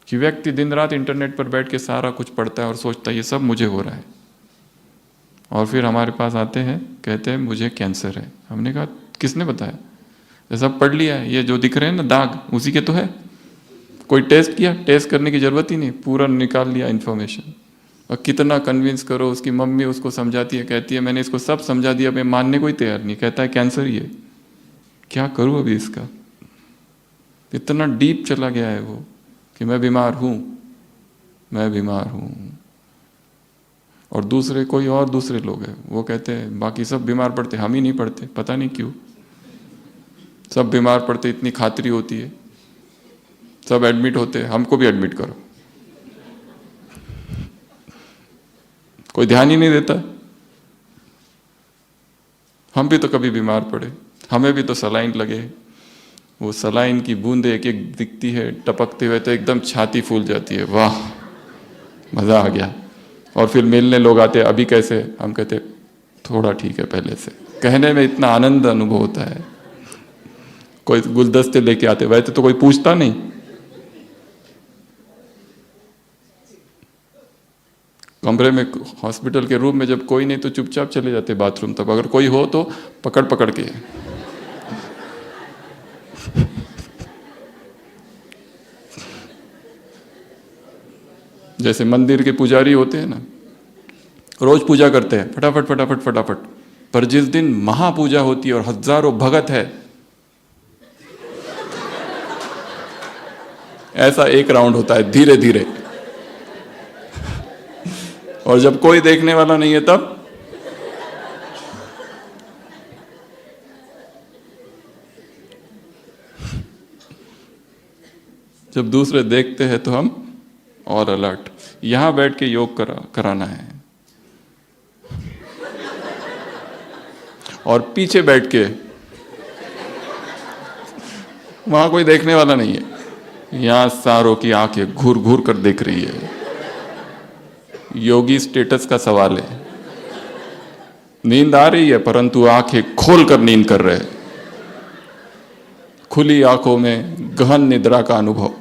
कि व्यक्ति दिन रात इंटरनेट पर बैठ के सारा कुछ पढ़ता है और सोचता है ये सब मुझे हो रहा है। और फिर हमारे पास आते हैं, कहते हैं मुझे कैंसर है। हमने कहा किसने बताया? ये सब पढ़ लिया है, ये जो दिख रहे हैं ना दाग, उसी के तो है। कोई टेस्ट किया? टेस्ट करने की जरूरत ही नहीं, पूरा निकाल लिया इन्फॉर्मेशन। और कितना कन्विंस करो, उसकी मम्मी उसको समझाती है, कहती है मैंने इसको सब समझा दिया, मैं मानने को ही तैयार नहीं। कहता है कैंसर ही है। क्या करूं अभी इसका? इतना डीप चला गया है वो कि मैं बीमार हूं, मैं बीमार हूं। और दूसरे कोई और दूसरे लोग हैं, वो कहते हैं बाकी सब बीमार पड़ते, हम ही नहीं पड़ते। पता नहीं क्यों सब बीमार पड़ते, इतनी खातिरी होती है, सब एडमिट होते, हमको भी एडमिट करो। कोई ध्यान ही नहीं देता। हम भी तो कभी बीमार पड़े, हमें भी तो सलाइन लगे। वो सलाइन की बूंदे एक एक दिखती है टपकते हुए, तो एकदम छाती फूल जाती है, वाह मजा आ गया। और फिर मिलने लोग आते, अभी कैसे? हम कहते थोड़ा ठीक है पहले से। कहने में इतना आनंद अनुभव होता है। कोई गुलदस्ते लेके आते, वैसे तो कोई पूछता नहीं। कमरे में, हॉस्पिटल के रूम में जब कोई नहीं तो चुपचाप चले जाते बाथरूम तक, अगर कोई हो तो पकड़ पकड़ के। जैसे मंदिर के पुजारी होते हैं ना, रोज पूजा करते हैं फटाफट फटाफट फटाफट, पर जिस दिन महापूजा होती है और हजारों भगत है, ऐसा एक राउंड होता है धीरे धीरे, और जब कोई देखने वाला नहीं है तब जब दूसरे देखते हैं तो हम और अलर्ट। यहां बैठ के योग कराना है, और पीछे बैठ के, वहां कोई देखने वाला नहीं है, यहां सारों की आंखें घूर घूर कर देख रही है। योगी स्टेटस का सवाल है। नींद आ रही है परंतु आंखें खोल कर नींद कर रहे हैं, खुली आंखों में गहन निद्रा का अनुभव।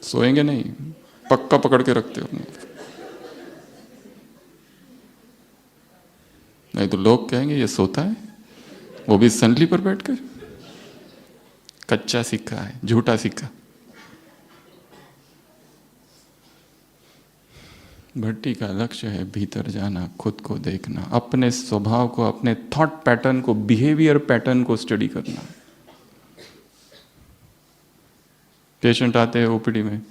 सोएंगे नहीं, पक्का पकड़ के रखते हो, नहीं तो लोग कहेंगे ये सोता है, वो भी संडली पर बैठकर। कच्चा सिक्का है, झूठा सिक्का। भट्टी का लक्ष्य है भीतर जाना, खुद को देखना, अपने स्वभाव को, अपने थॉट पैटर्न को, बिहेवियर पैटर्न को स्टडी करना। पेशेंट आते हैं ओपीडी में,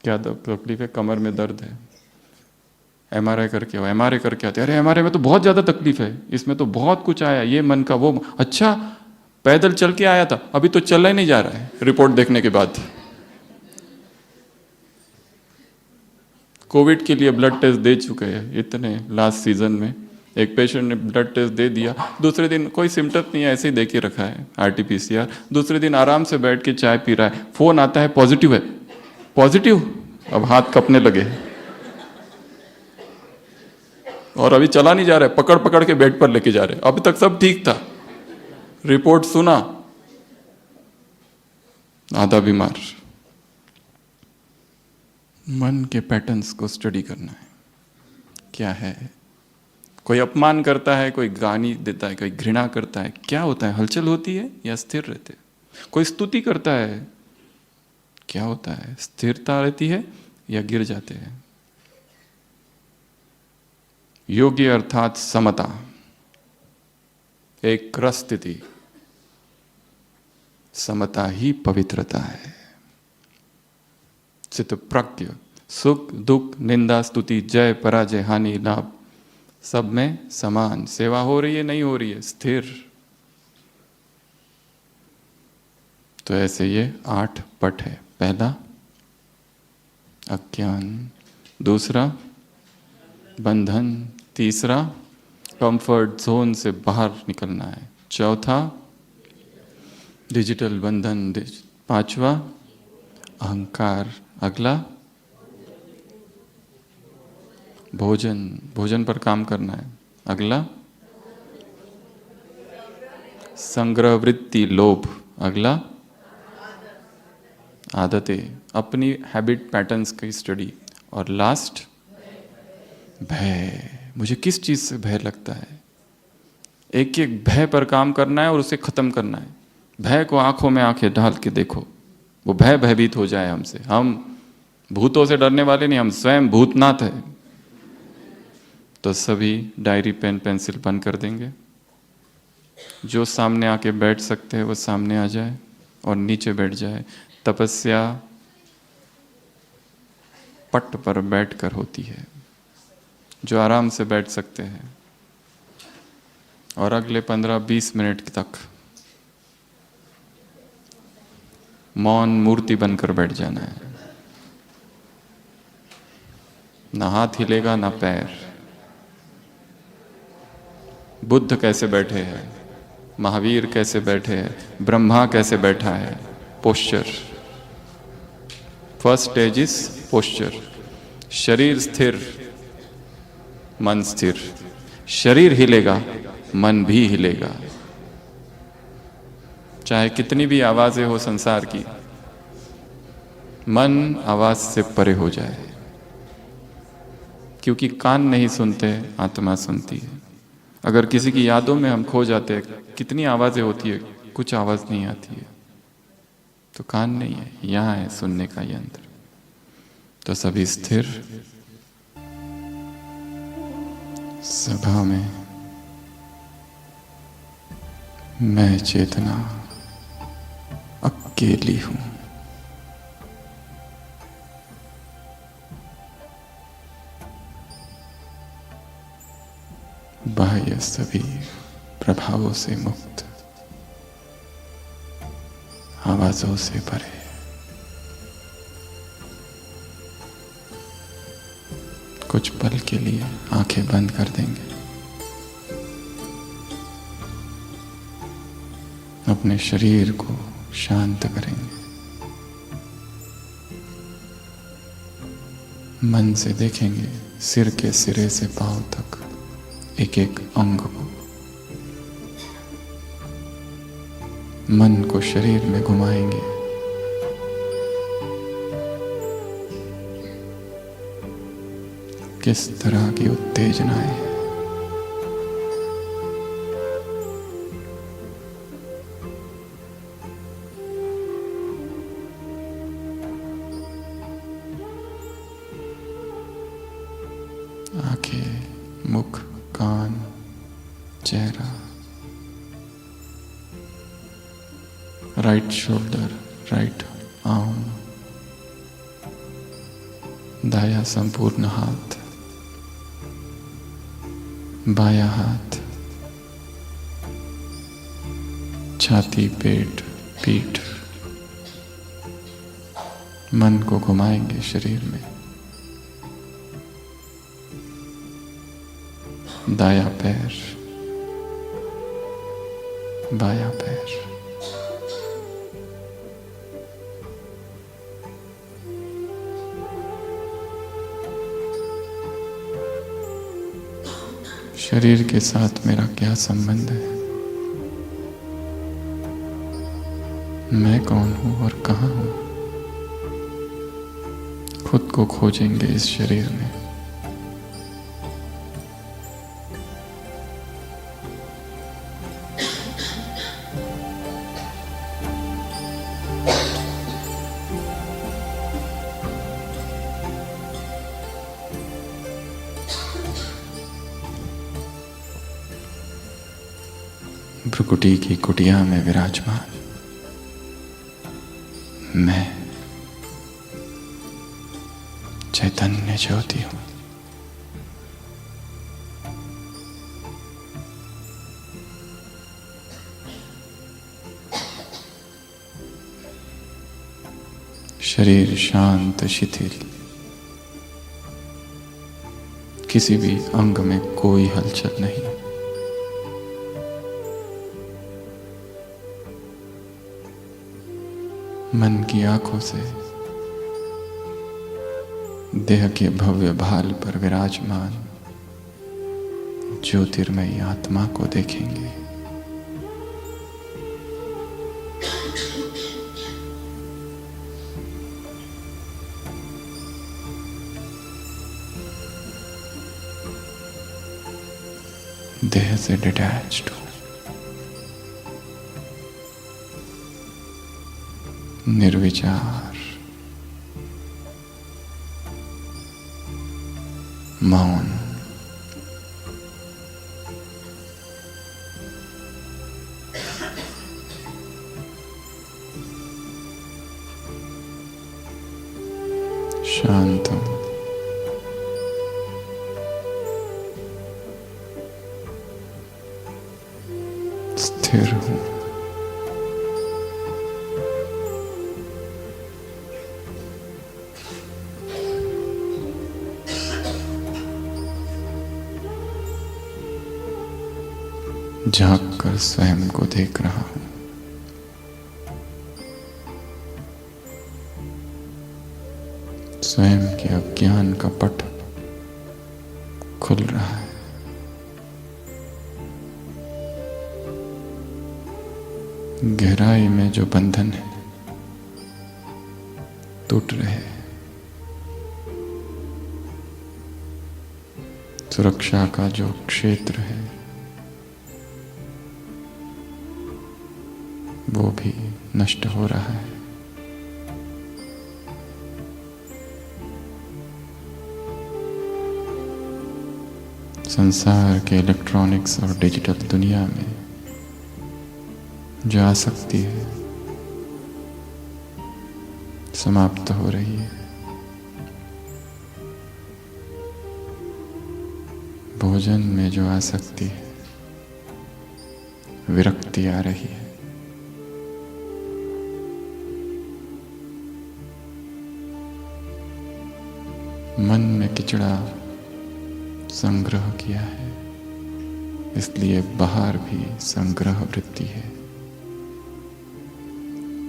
क्या तकलीफ है? कमर में दर्द है, एमआरआई करके आओ। एमआरआई करके आते, अरे एमआरआई में तो बहुत ज्यादा तकलीफ है, इसमें तो बहुत कुछ आया, ये मन का वो। अच्छा, पैदल चल के आया था, अभी तो चलना ही नहीं जा रहा है रिपोर्ट देखने के बाद। कोविड के लिए ब्लड टेस्ट दे चुके हैं इतने लास्ट सीजन में। एक पेशेंट ने ब्लड टेस्ट दे दिया, दूसरे दिन कोई सिम्टम नहीं है, ऐसे ही दे के रखा है आरटीपीसीआर। दूसरे दिन आराम से बैठ के चाय पी रहा है, फोन आता है पॉजिटिव है। पॉजिटिव, अब हाथ कपने लगे, और अभी चला नहीं जा रहा है, पकड़ पकड़ के बेड पर लेके जा रहे हैं। अभी तक सब ठीक था, रिपोर्ट सुना, आधा बीमार। मन के पैटर्न्स को स्टडी करना है, क्या है। कोई अपमान करता है, कोई गाली देता है, कोई घृणा करता है, क्या होता है? हलचल होती है या स्थिर रहते? कोई स्तुति करता है, क्या होता है? स्थिरता रहती है या गिर जाते हैं? योगी अर्थात समता, एक रस स्थिति। समता ही पवित्रता है। चित्त प्रज्ञ, सुख दुख, निंदा स्तुति, जय पराजय, हानि लाभ, सब में समान। सेवा हो रही है, नहीं हो रही है, स्थिर। तो ऐसे ये 8 पट है। पहला अज्ञान, दूसरा बंधन, तीसरा कंफर्ट जोन से बाहर निकलना है, चौथा डिजिटल बंधन, पांचवा अहंकार, अगला भोजन, भोजन पर काम करना है, अगला संग्रह वृत्ति, लोभ, अगला आदतें, अपनी हैबिट पैटर्न्स की स्टडी, और लास्ट भय। मुझे किस चीज से भय लगता है? एक एक भय पर काम करना है और उसे खत्म करना है। भय को आंखों में आंखें डाल के देखो, वो भय भयभीत हो जाए हमसे। हम भूतों से डरने वाले नहीं, हम स्वयं भूतनाथ है। तो सभी डायरी पेन पेंसिल बंद कर देंगे। जो सामने आके बैठ सकते हैं वो सामने आ जाए और नीचे बैठ जाए। तपस्या पट पर बैठकर होती है। जो आराम से बैठ सकते हैं, और अगले 15-20 मिनट तक मौन मूर्ति बनकर बैठ जाना है। ना हाथ हिलेगा ना पैर। बुद्ध कैसे बैठे हैं, महावीर कैसे बैठे हैं, ब्रह्मा कैसे बैठा है। Posture, first stage is posture. शरीर स्थिर, मन स्थिर। शरीर हिलेगा, मन भी हिलेगा। चाहे कितनी भी आवाजें हो संसार की, मन आवाज से परे हो जाए, क्योंकि कान नहीं सुनते, आत्मा सुनती है। अगर किसी की यादों में हम खो जाते हैं, कितनी आवाजें होती है, कुछ आवाज नहीं आती है, तो कान नहीं है, यहाँ है सुनने का यंत्र। तो सभी स्थिर सभा में मैं चेतना अकेली हूं। बाह्य सभी प्रभावों से मुक्त, आवाजों से परे। कुछ पल के लिए आंखें बंद कर देंगे, अपने शरीर को शांत करेंगे, मन से देखेंगे सिर के सिरे से पांव तक एक एक अंग को। मन को शरीर में घुमाएंगे, किस तरह की उत्तेजनाएं हैं। आंखें, मुख, कान, चेहरा, राइट शोल्डर, राइट आर्म, दाया संपूर्ण हाथ, बायां हाथ, छाती, पेट, पीठ। मन को घुमाएंगे शरीर में। दाया पैर, बायां पैर, शरीर के साथ मेरा क्या संबंध है? मैं कौन हूं और कहां हूं? खुद को खोजेंगे इस शरीर में। भ्रुकुटी की कुटिया में विराजमान मैं चैतन्य ज्योति हूं। शरीर शांत शिथिल, किसी भी अंग में कोई हलचल नहीं। मन की आंखों से देह के भव्य भाल पर विराजमान ज्योतिर्मयी आत्मा को देखेंगे। देह से डिटैच्ड हो, निर्विचार, मौन, शांत हूं, स्थिर हूं। झांक कर स्वयं को देख रहा हूं। स्वयं के अज्ञान का पट खुल रहा है। गहराई में जो बंधन है टूट रहे। सुरक्षा का जो क्षेत्र है वो भी नष्ट हो रहा है। संसार के इलेक्ट्रॉनिक्स और डिजिटल दुनिया में जो आसक्ति है समाप्त हो रही है। भोजन में जो आसक्ति है विरक्ति आ रही है। मन में किचड़ा संग्रह किया है, इसलिए बाहर भी संग्रह वृत्ति है,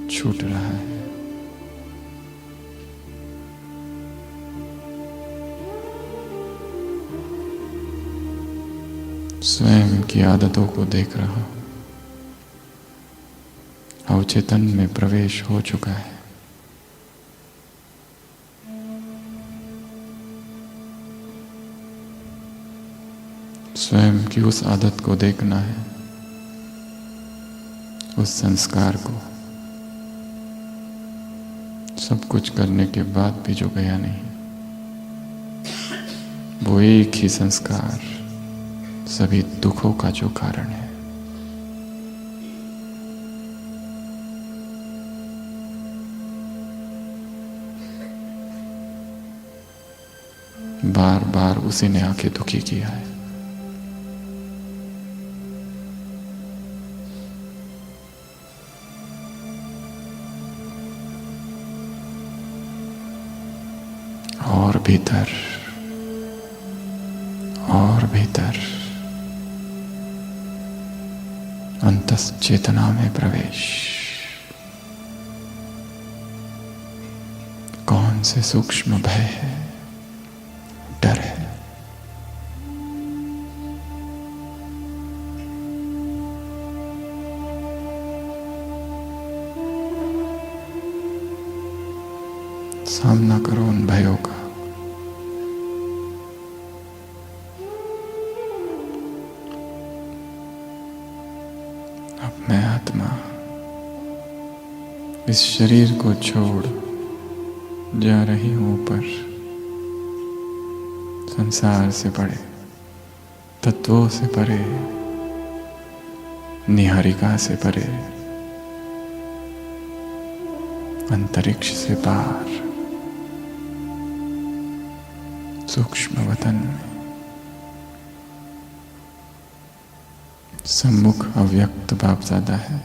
छूट रहा है। स्वयं की आदतों को देख रहा हूं। अवचेतन में प्रवेश हो चुका है। स्वयं की उस आदत को देखना है, उस संस्कार को, सब कुछ करने के बाद भी जो गया नहीं, वो एक ही संस्कार सभी दुखों का जो कारण है। बार बार उसी ने आके दुखी किया है। और भीतर और भीतर अंतश्चेतना में प्रवेश। कौन से सूक्ष्म भय है, डर है। सामना करो उन भयों का। अब मैं आत्मा इस शरीर को छोड़ जा रही हूं ऊपर, संसार से परे, तत्वों से परे, निहारिका से परे, अंतरिक्ष से पार, सूक्ष्म वतन में। सम्मुख अव्यक्त बापदादा है।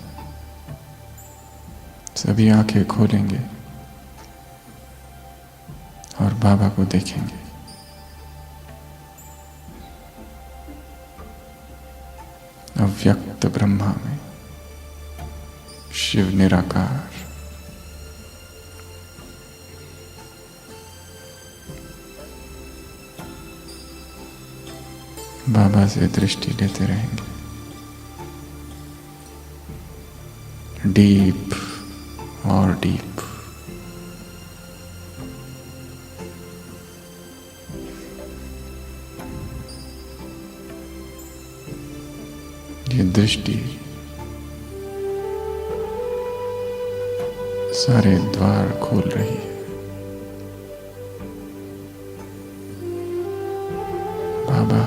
सभी आंखें खोलेंगे और बाबा को देखेंगे। अव्यक्त ब्रह्मा में शिव निराकार, बाबा से दृष्टि लेते रहेंगे। डीप और डीप। ये दृष्टि सारे द्वार खोल रही है। बाबा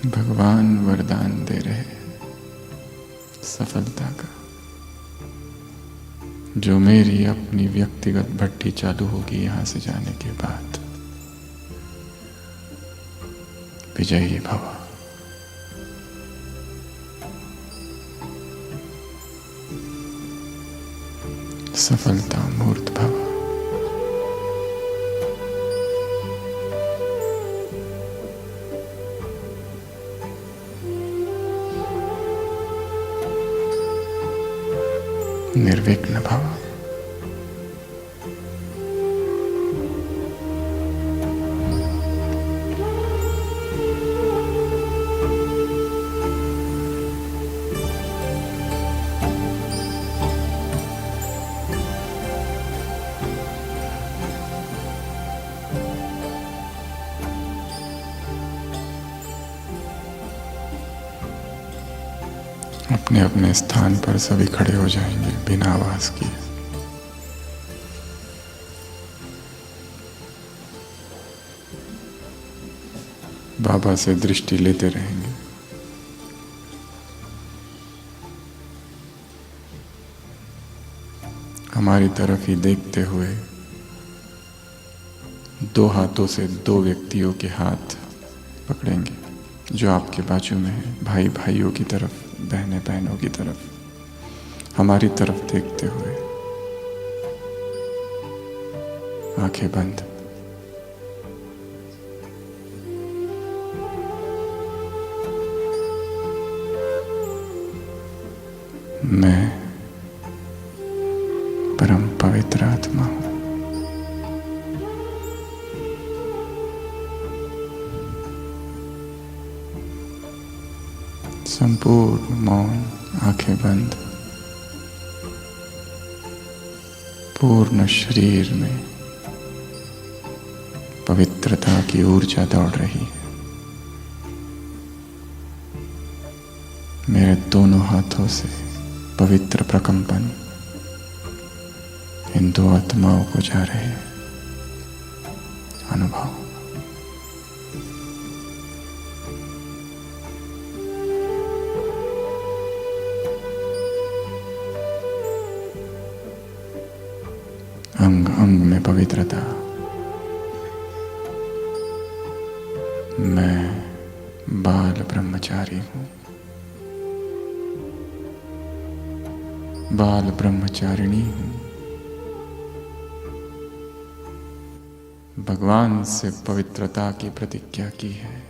भगवान वरदान दे रहे सफलता का। जो मेरी अपनी व्यक्तिगत भट्टी चालू होगी यहां से जाने के बाद, विजयी भव। सफलता मूर्त भव। निर्विघ्न भव। अपने अपने स्थान पर सभी खड़े हो जाएंगे बिना आवाज किए। बाबा से दृष्टि लेते रहेंगे। हमारी तरफ ही देखते हुए दो हाथों से दो व्यक्तियों के हाथ पकड़ेंगे जो आपके बाजू में है, भाई भाइयों की तरफ, बहनें बहनों की तरफ, हमारी तरफ देखते हुए। आंखें बंद। मैं परम पवित्र आत्मा हूं। संपूर्ण मौन, आंखें बंद। पूर्ण शरीर में पवित्रता की ऊर्जा दौड़ रही है। मेरे दोनों हाथों से पवित्र प्रकंपन इन दो आत्माओं को जा रहे हैं। अनुभव। अंग अंग में पवित्रता। मैं बाल ब्रह्मचारी हूं, बाल ब्रह्मचारिणी हूं। भगवान से पवित्रता की प्रतिज्ञा की है।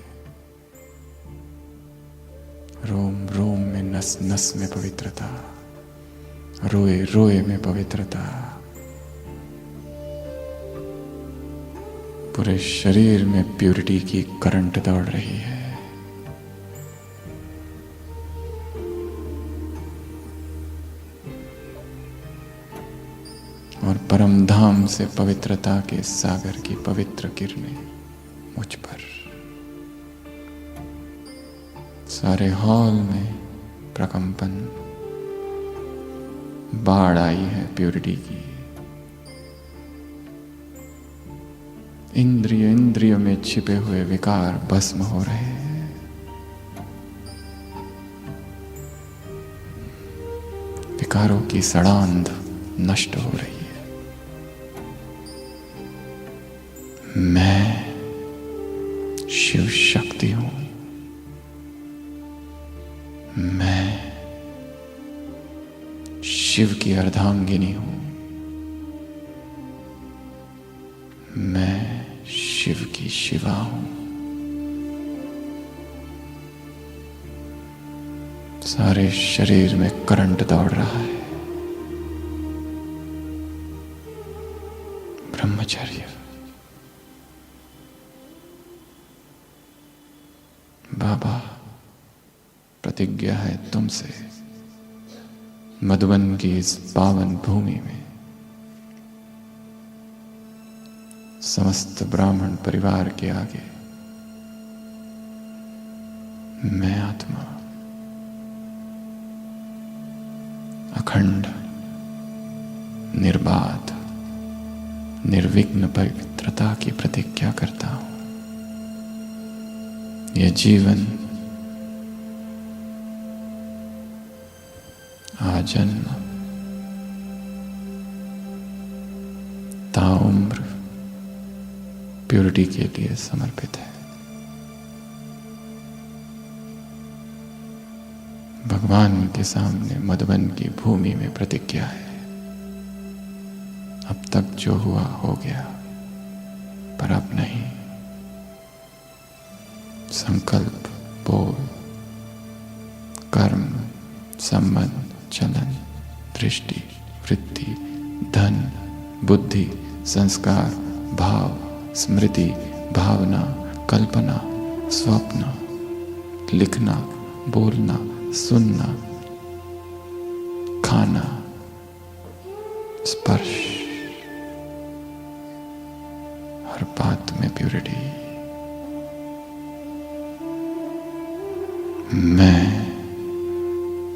रोम रोम में, नस नस में पवित्रता, रोए रोए में पवित्रता, पूरे शरीर में प्यूरिटी की करंट दौड़ रही है। और परम धाम से पवित्रता के सागर की पवित्र किरणें मुझ पर। सारे हॉल में प्रकंपन, बाढ़ आई है प्यूरिटी की। इंद्रियों में छिपे हुए विकार भस्म हो रहे हैं। विकारों की सड़ांध नष्ट हो रही है। मैं शिव शक्ति हूं। मैं शिव की अर्धांगिनी हूं। मैं शिव की शिवा हूं। सारे शरीर में करंट दौड़ रहा है। ब्रह्मचर्य। बाबा, प्रतिज्ञा है तुमसे, मधुबन की इस पावन भूमि में समस्त ब्राह्मण परिवार के आगे मैं आत्मा अखंड, निर्बाध, निर्विघ्न पवित्रता की प्रतिज्ञा करता हूं। यह जीवन आजन्म ताउम्र प्यूरिटी के लिए समर्पित है। भगवान के सामने मधुबन की भूमि में प्रतिज्ञा है। अब तक जो हुआ हो गया, पर अब नहीं। संकल्प, बोल, कर्म, संबंध, चलन दृष्टि, वृत्ति, धन, बुद्धि, संस्कार, भाव, स्मृति, भावना, कल्पना, स्वप्न, लिखना, बोलना, सुनना, खाना, स्पर्श, हर बात में प्यूरिटी। मैं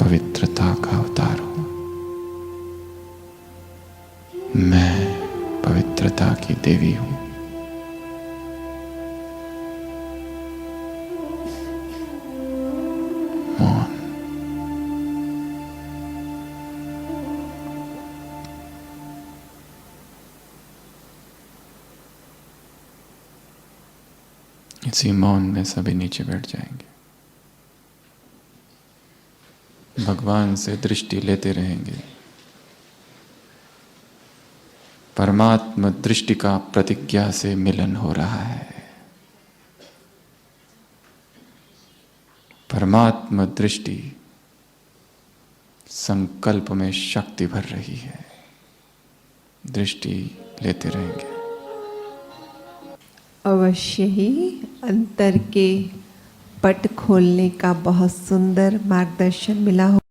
पवित्रता का अवतार हूं। मैं पवित्रता की देवी हूं। मौन। इसी मौन में सभी नीचे बैठ जाएंगे। भगवान से दृष्टि लेते रहेंगे। परमात्मा दृष्टि का प्रतिज्ञा से मिलन हो रहा है। परमात्मा दृष्टि संकल्प में शक्ति भर रही है। दृष्टि लेते रहेंगे। अवश्य ही अंतर के पट खोलने का बहुत सुंदर मार्गदर्शन मिला हो।